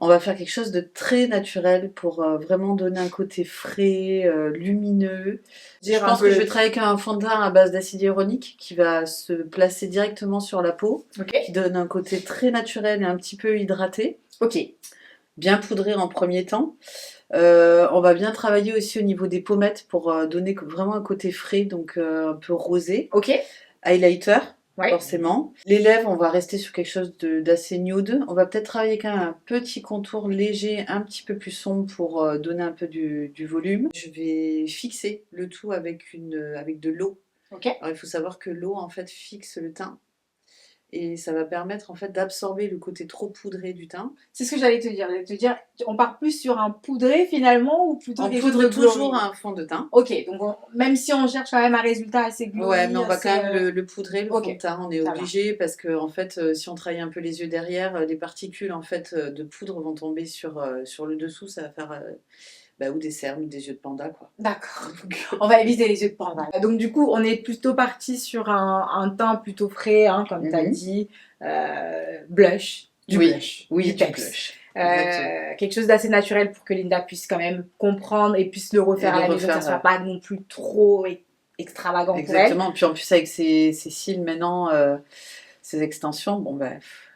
On va faire quelque chose de très naturel pour vraiment donner un côté frais, lumineux. Je pense que je vais travailler avec un fond de teint à base d'acide hyaluronique qui va se placer directement sur la peau, qui donne un côté très naturel et un petit peu hydraté. Ok. Bien poudré en premier temps. On va bien travailler aussi au niveau des pommettes pour donner vraiment un côté frais, donc un peu rosé. Ok. Highlighter, forcément. Les lèvres, on va rester sur quelque chose d'assez nude. On va peut-être travailler quand même un petit contour léger, un petit peu plus sombre pour donner un peu du volume. Je vais fixer le tout avec de l'eau. Ok. Alors, il faut savoir que l'eau en fait fixe le teint. Et ça va permettre en fait d'absorber le côté trop poudré du teint. C'est ce que j'allais te dire. On part plus sur un poudré finalement ou plutôt on poudre toujours un fond de teint. Ok, donc même si on cherche quand même un résultat assez glorieux. Ouais, mais on va quand même le poudrer, le fond de teint. On est obligé parce que en fait, si on travaille un peu les yeux derrière, les particules en fait de poudre vont tomber sur le dessous. Ça va faire ou des cernes ou des yeux de panda, quoi. D'accord. On va éviter les yeux de panda. Donc du coup, on est plutôt parti sur un teint plutôt frais, hein, comme tu as dit, blush. Du blush. Oui, du blush. Quelque chose d'assez naturel pour que Linda puisse quand même comprendre et puisse le refaire à la maison, que ça soit pas non plus trop extravagant pour elle. Exactement. Puis en plus avec ses cils maintenant, ses extensions,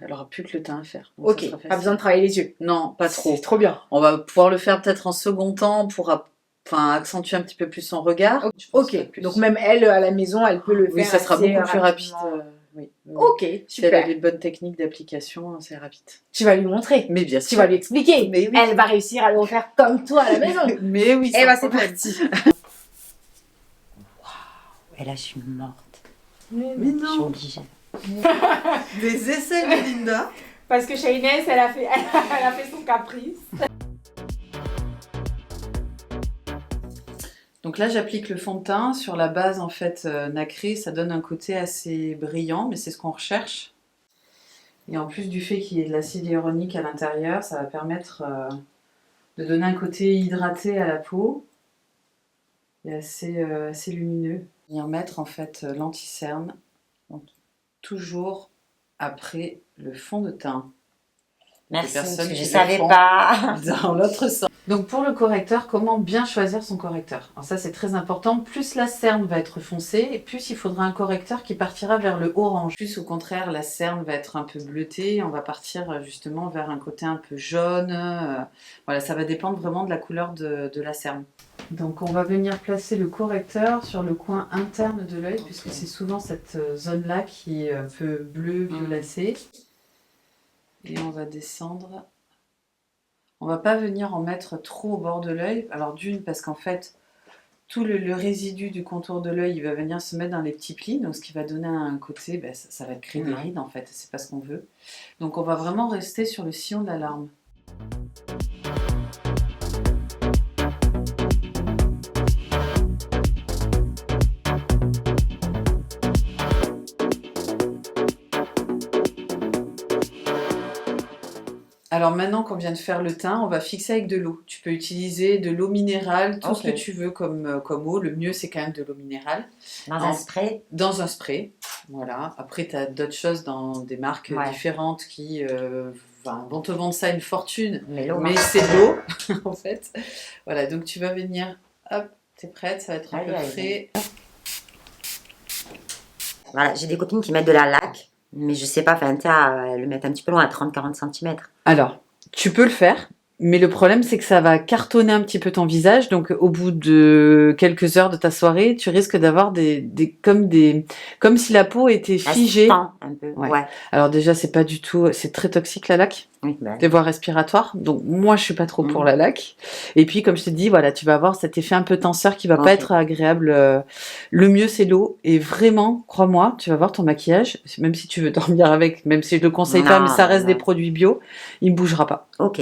elle n'aura plus que le teint à faire. Donc ok, pas besoin de travailler les yeux. Non, pas trop. C'est trop bien. On va pouvoir le faire peut-être en second temps pour accentuer un petit peu plus son regard. Ok, donc même elle, à la maison, elle peut le faire. Oui, ça sera beaucoup plus rapide. Oui. Ok, super. Si elle a les bonnes techniques d'application, c'est rapide. Tu vas lui montrer. Mais bien sûr. Tu vas lui expliquer. Mais oui. Elle va réussir à le refaire comme toi à la maison. Mais oui, et c'est parti. Waouh, et là je suis morte. Mais Je suis non. obligée. Des essais de Linda. Parce que Shayness, elle a fait son caprice. Donc là, j'applique le fond de teint sur la base en fait nacrée. Ça donne un côté assez brillant, mais c'est ce qu'on recherche. Et en plus du fait qu'il y ait de l'acide hyaluronique à l'intérieur, ça va permettre de donner un côté hydraté à la peau et assez lumineux. Venir mettre en fait l'anti-cerne, toujours après le fond de teint. Merci, parce que je qui ne savais le font pas. dans l'autre sens. Donc pour le correcteur, comment bien choisir son correcteur? Alors ça c'est très important, plus la cerne va être foncée, plus il faudra un correcteur qui partira vers le orange. Plus au contraire la cerne va être un peu bleutée, on va partir justement vers un côté un peu jaune. Voilà, ça va dépendre vraiment de la couleur de la cerne. Donc on va venir placer le correcteur sur le coin interne de l'œil, puisque c'est souvent cette zone-là qui est un peu bleu, violacée. Et on va descendre. On va pas venir en mettre trop au bord de l'œil. Alors d'une, parce qu'en fait, tout le résidu du contour de l'œil, il va venir se mettre dans les petits plis. Donc ce qui va donner un côté, ça va créer des rides en fait. C'est pas ce qu'on veut. Donc on va vraiment rester sur le sillon de la larme. Alors maintenant qu'on vient de faire le teint, on va fixer avec de l'eau. Tu peux utiliser de l'eau minérale, tout ce que tu veux comme eau. Le mieux, c'est quand même de l'eau minérale. Dans un spray? Dans un spray, voilà. Après, tu as d'autres choses dans des marques différentes qui vont te vendre ça une fortune. Mais c'est l'eau, en fait. Voilà, donc tu vas venir, hop, t'es prête, ça va être un peu frais. Voilà, j'ai des copines qui mettent de la laque. Mais je sais pas, enfin, tu as le mettre un petit peu loin, à 30-40 cm. Alors, tu peux le faire, mais le problème, c'est que ça va cartonner un petit peu ton visage. Donc, au bout de quelques heures de ta soirée, tu risques d'avoir comme si la peau était figée. Un peu, ouais. Alors déjà, c'est pas du tout, c'est très toxique la laque. Oui, des voies respiratoires. Donc, moi, je suis pas trop pour la laque. Et puis, comme je te dis, voilà, tu vas avoir cet effet un peu tenseur qui va pas être agréable. Le mieux, c'est l'eau. Et vraiment, crois-moi, tu vas voir ton maquillage, même si tu veux dormir avec, même si je le conseille pas, mais ça reste des produits bio, il ne bougera pas. Ok.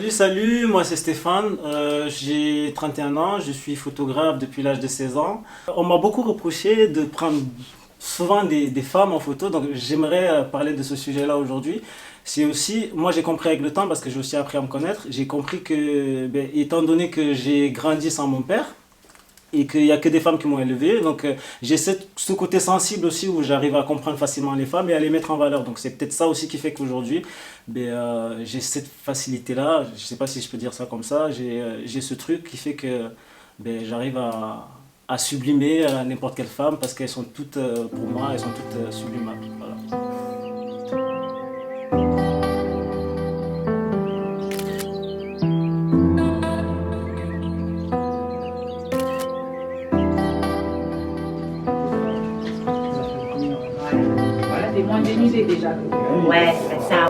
Salut, moi c'est Stéphane, j'ai 31 ans, je suis photographe depuis l'âge de 16 ans. On m'a beaucoup reproché de prendre souvent des femmes en photo, donc j'aimerais parler de ce sujet-là aujourd'hui. C'est aussi, moi j'ai compris avec le temps, parce que j'ai aussi appris à me connaître, j'ai compris que, étant donné que j'ai grandi sans mon père, et qu'il n'y a que des femmes qui m'ont élevé, donc j'ai ce côté sensible aussi où j'arrive à comprendre facilement les femmes et à les mettre en valeur. Donc c'est peut-être ça aussi qui fait qu'aujourd'hui, j'ai cette facilité-là, je ne sais pas si je peux dire ça comme ça, j'ai ce truc qui fait que j'arrive à sublimer n'importe quelle femme parce qu'elles sont toutes, pour moi, elles sont toutes sublimables. Voilà. Moins dénudé déjà. Ouais, c'est ça.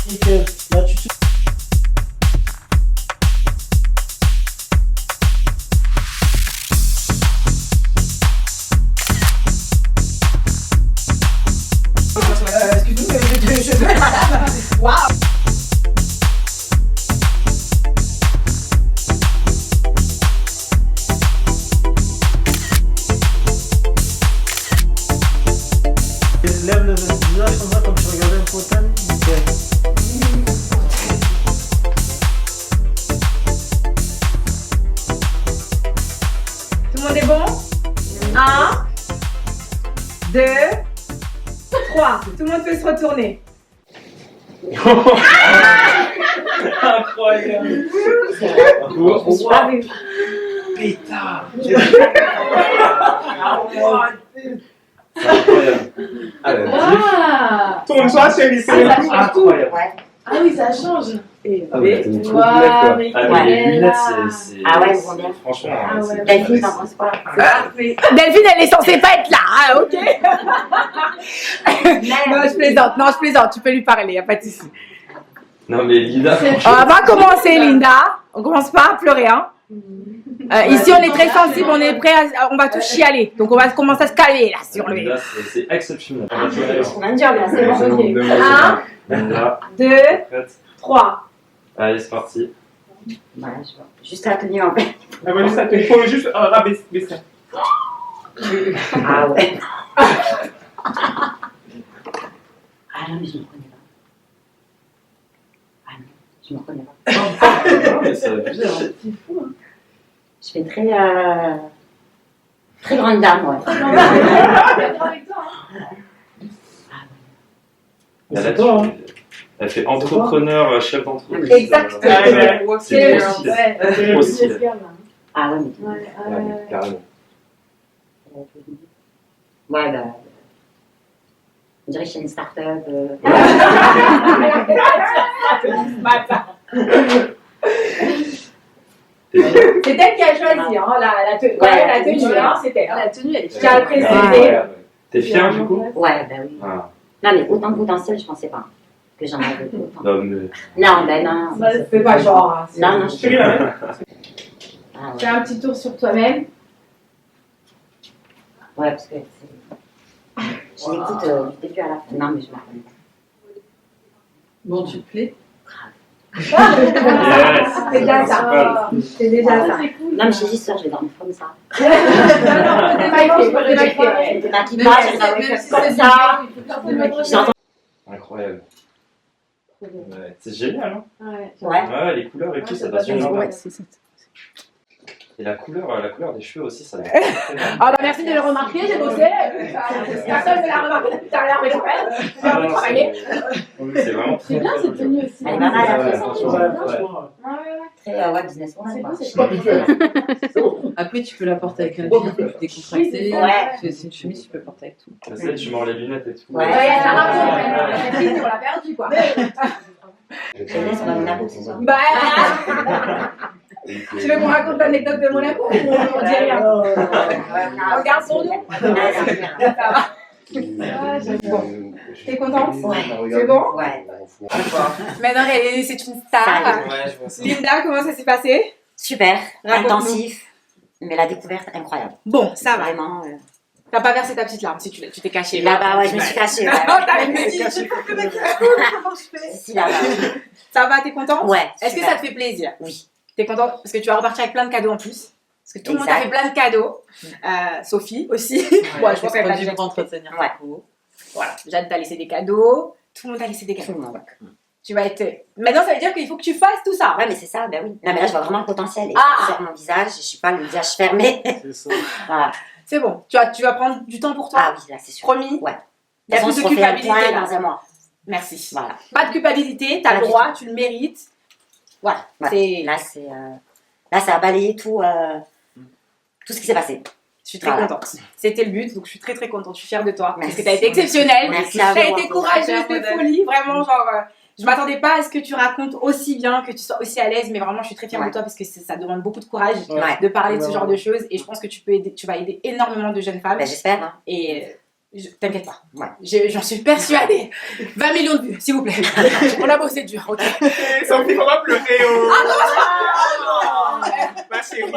Nickel. Là, tu Waouh! lève le visage comme ça, comme tu regardais un fauteuil. Nickel. 3. Tout le monde peut se retourner. Incroyable. Je suis pas vue. Pétard. Ah, Tourne-toi, chérie, c'est ça change tout. Incroyable. Ouais. Ah oui, ça change. Et Ah ouais, t'as mis trop de Waouh, lunettes, quoi. mais Ah, mais les quelle lunettes, là. c'est. Ah ouais, elles vont bien. Franchement, Ah c'est- ouais. Delphine, t'en penses quoi? Delphine, elle est censée pas être là, hein, ok? Non, je plaisante, non, je plaisante. Tu peux lui parler, y a pas de souci. Non, mais Linda, On franchement. va commencer, Linda. On commence pas à pleurer, hein. Ici, on est très sensible, on est prêt, on va tous chialer. Donc, on va commencer à se calmer là sur le. Linda, c'est exceptionnel. On a un job là, c'est bon. ok. Linda, 2, prête. 3. Allez, c'est parti. Ouais, je vois. Juste la tenue en fait. Ah, voilà, ça, il faut juste rabaisser. Ah ouais. Ah non, mais je me reconnais pas. Ah non, je me reconnais pas. Non, mais c'est abusé, hein. Je fais très. Très grande dame, ouais. Elle fait entrepreneur, chef d'entreprise. Exactement. C'est trop stylé. Ah ouais, mais. Ouais, carrément. Ouais, bah. On dirait que je suis une start-up. C'est elle qui a choisi, hein, la tenue, hein, c'est elle. La tenue, elle est Qui a Ouais, précisé. ouais. T'es fière du coup? Ouais, bah oui. Ah. Non, mais autant de potentiel, je pensais pas. Que j'en avais autant. Non, mais. Non, ben non. C'est pas genre. Hein, Non, non, je suis. Ah Fais ouais. un petit tour sur toi-même. Ouais, parce que c'est. Je l'écoute du début à la fin. Non, mais je m'en reconnais pas. Bon, tu te plais? Yes. C'est déjà ça. C'est déjà ça. Non, mais je suis juste sûre, je vais dormir comme ça. Non, non, t'es pas écrit, t'es pas écrit. Je ne maquille pas, je vais dormir comme ça. J'entends. Incroyable. Ouais, c'est génial, hein? Ouais. Ouais. Ouais, les couleurs et tout, ça passe bien. Et la couleur des cheveux aussi, ça doit être très bien. Ah bah merci de le remarquer, j'ai bossé. Personne ne l'a remarqué depuis tout à l'heure, mais quand même. J'ai Ah envie de non, travailler. c'est vraiment très bien très cette joli. tenue aussi. Elle est pas mal, Ouais, après, franchement, c'est très ouais, businesswoman, quoi. Après, tu peux la porter avec un jean décontracté. Ouais. C'est une chemise, tu peux porter avec tout. Tu sais, tu mords les lunettes et tout. Ouais. Ouais, il y a la rapport, on l'a perdu quoi. Je laisse dans Monaco, c'est ça. Bah, tu veux qu'on raconte l'anecdote de Monaco ou on dit rien? On garde pour nous. T'es contente? Ouais. C'est bon? Ouais. Maintenant, c'est une star. Ouais, je vois ça. Linda, comment ça s'est passé? Super, Raconte-nous. intensif, mais la découverte incroyable. Bon, ça va. Vraiment. T'as pas versé ta petite larme si tu t'es cachée. Là-bas, ouais, je me suis cachée. Ouais. T'avais me dit, je sais pas comment je fais. Si, là-bas. Ça va, t'es contente? Ouais. Est-ce que super. ça te fait plaisir? Oui. T'es contente? Parce que tu vas repartir avec plein de cadeaux en plus. Parce que tout le monde a Exact. fait plein de cadeaux. Sophie aussi. Ouais, je pense qu'elle va du déjà pour entretenir. Ouais. Voilà, Jeanne t'a laissé des cadeaux. Tout le monde a laissé des Tout cadeaux. le monde. Tu vas être. Maintenant, ça veut dire qu'il faut que tu fasses tout ça. Ouais, mais c'est ça, ben oui. Non, mais là, je vois vraiment le potentiel. Et Ah. sur mon visage, je suis pas le visage fermé. C'est ça. Voilà. C'est bon. Tu vas prendre du temps pour toi. Ah oui, là, c'est sûr. Promis. Ouais. Il y a De toute plus façon, de on se refait un culpabilité point là. dans un mois. Merci. Voilà. Pas de culpabilité, t'as Pas le du droit, tu le mérites. Voilà. Ouais. C'est. Là, ça a balayé tout ce qui s'est passé. Je suis très Voilà. contente. C'était le but, donc je suis très très contente. Je suis fière de toi. Parce Merci. que t'as été exceptionnelle. Merci à T'as vous. été courageuse de folie. Vraiment, genre. Je m'attendais pas à ce que tu racontes aussi bien, que tu sois aussi à l'aise, mais vraiment, je suis très fière Ouais. de toi parce que ça demande beaucoup de courage Ouais. de parler de ce Ouais. genre de choses. Et je pense que tu vas aider énormément de jeunes femmes. Ben, j'espère. Hein. Et t'inquiète pas, Ouais. j'en suis persuadée. 20 millions de vues, s'il vous plaît. On a bossé dur, ok. Sophie, on va pleurer. Oh. Ma chérie.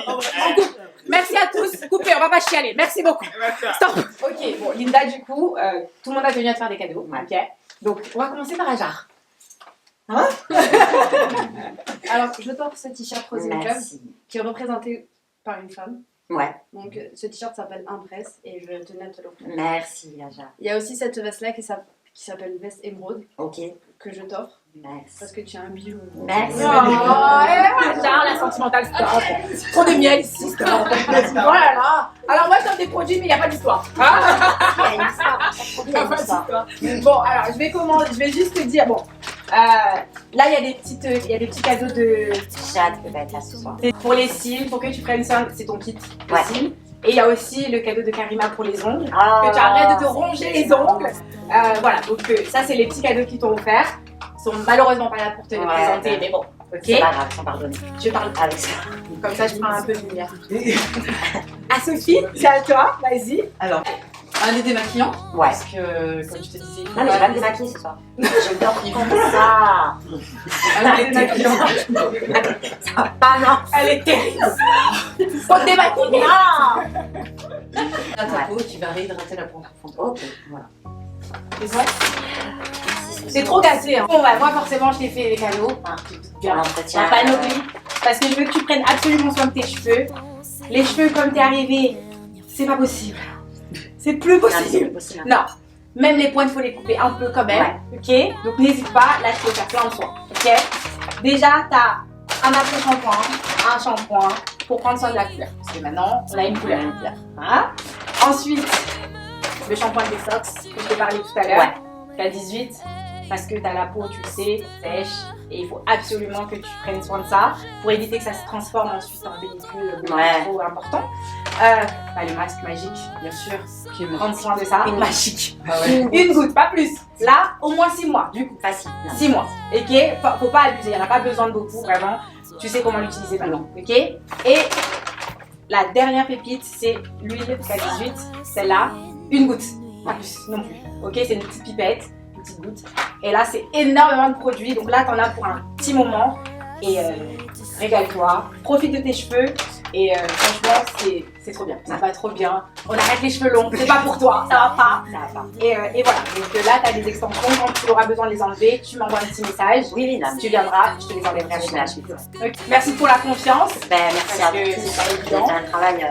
Merci à tous. Coupez, on va pas chialer. Merci beaucoup. Stop. Ok, bon, Linda, du coup, tout le monde a tenu à te faire des cadeaux. Ouais. Ok. Donc, on va commencer par Ajar. Alors, je t'offre ce t-shirt Rosy Club Merci. qui est représenté par une femme. Ouais. Donc, ce t-shirt s'appelle Impress et je tenais à te l'offrir. Merci, Aja. Il y a aussi cette veste-là qui s'appelle veste émeraude Ok. que je t'offre. Merci. Parce que tu as un bio. Merci. Genre la sentimentale stop. Trop de miel ici, stop. Voilà. Alors moi je donne des produits mais il n'y a pas d'histoire. Ah, Il y a une histoire. il n'y a pas d'histoire. Bon alors je vais juste te dire, bon. Là il y a des petits cadeaux de... J'ai hâte de être là ce soir. C'est pour les cils, pour que tu prennes soin, c'est ton kit de Ouais. cils. Et il y a aussi le cadeau de Karima pour les ongles. Oh. Que tu arrêtes de te ronger les ongles. Voilà, donc ça c'est les petits cadeaux qui t'ont offert. Ils sont malheureusement pas là pour te les présenter, ouais. mais bon, C'est ok. pas grave, sans pardonner. Je parle Avec ça. comme ça, je prends un peu de lumière. À Sophie, c'est à toi, vas-y. Alors, un des démaquillants, Ouais. parce que, comme je te disais, il faut Non, mais je vais pas me démaquiller ce soir. Je dors comme ça. un des démaquillants. Ça va pas, non. Elle est terrible. Faut te démaquiller. Un tapeau qui va réhydrater la peau en profondeur. Ok, voilà. C'est trop gâté. Hein. Bon, bah, moi, forcément, je t'ai fait les cadeaux. Hein, Pour la l'entretien. panoplie. Parce que je veux que tu prennes absolument soin de tes cheveux. Les cheveux, comme t'es arrivé, c'est pas possible. C'est plus Non, mais c'est possible. possible. Non. Même les pointes, il faut les couper un peu quand même. Ok. Donc n'hésite pas. Là, tu peux faire plein de soins. Ok. Déjà, t'as un après-shampoing, un shampoing pour prendre soin de la couleur. Parce que maintenant, on a une couleur. Hein. Ensuite, le shampoing Detox que je t'ai parlé tout à l'heure. Ouais. T'as 18 parce que t'as la peau, tu le sais, sèche. Et il faut absolument que tu prennes soin de ça pour éviter que ça se transforme ensuite en pellicule trop important. Le masque magique, bien sûr. Prendre soin de ça. Une magique. Ah ouais. Une goutte, pas plus. Là, au moins 6 mois, du coup. Facile. 6 mois. Ok. Faut pas abuser, il n'y en a pas besoin de beaucoup, vraiment. Tu sais comment l'utiliser maintenant. Ok. Et la dernière pépite, c'est l'huile K18. Celle-là, une goutte. Pas plus non plus. Ok. C'est une petite pipette, une petite goutte. Et là, c'est énormément de produits. Donc là, t'en as pour un petit moment. Et régale-toi. Profite de tes cheveux. Et franchement, c'est trop bien. Ça va trop bien. On arrête les cheveux longs. C'est pas pour toi. Ça va pas. Ça va pas. Et voilà. Donc là, tu as des extensions. Quand tu auras besoin de les enlever, tu m'envoies un petit message. Oui, non. Tu viendras, je te les enlèverai avec Je la lâche. suite. Ok. Merci pour la confiance. Ben, merci Parce à vous. que c'est pas évident. C'est un travail.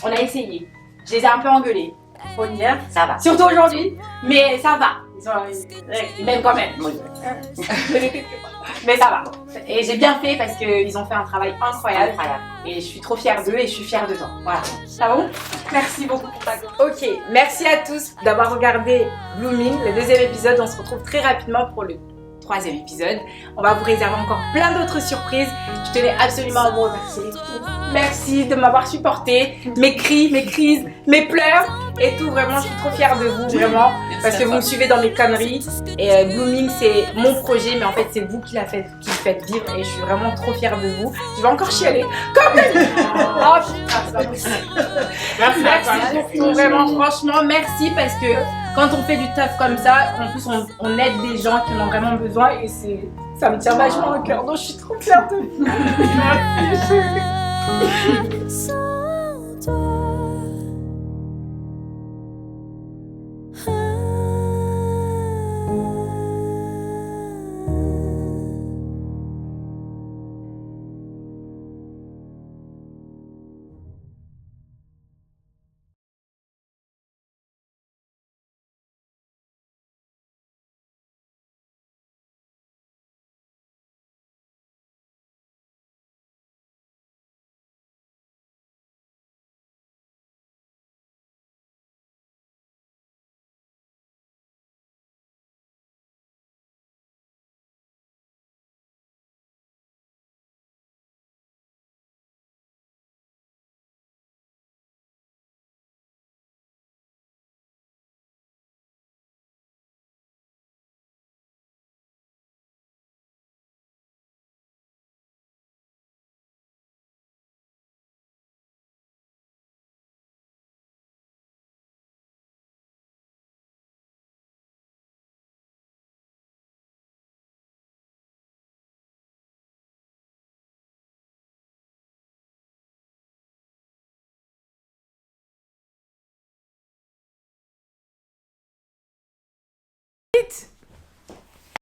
On a essayé. Je les ai un peu engueulés. Faut le dire. Ça va. Surtout aujourd'hui. Mais ça va. Ils m'aiment quand même. Oui. Mais ça va. Et j'ai bien fait parce qu'ils ont fait un travail incroyable. Incroyable. Et je suis trop fière d'eux et je suis fière de toi. Voilà. Ça va bon? Merci beaucoup pour ta Ok, merci à tous d'avoir regardé Blooming, le deuxième épisode. On se retrouve très rapidement pour le troisième épisode. On va vous réserver encore plein d'autres surprises. Je tenais absolument à vous remercier. Merci de m'avoir supporté. Mes cris, mes crises, mes pleurs et tout. Vraiment, je suis trop fière de vous, vraiment. Parce que vous me suivez dans mes conneries. Et Blooming, c'est mon projet, mais en fait, c'est vous qui le faites vivre. Et je suis vraiment trop fière de vous. Je vais encore chialer. Comme oh putain, c'est pas possible. Merci beaucoup, vraiment, franchement, merci parce que quand on fait du taf comme ça, en plus, on aide des gens qui en ont vraiment besoin et ça me tient vachement au cœur. Donc, je suis trop fière de vous. Merci.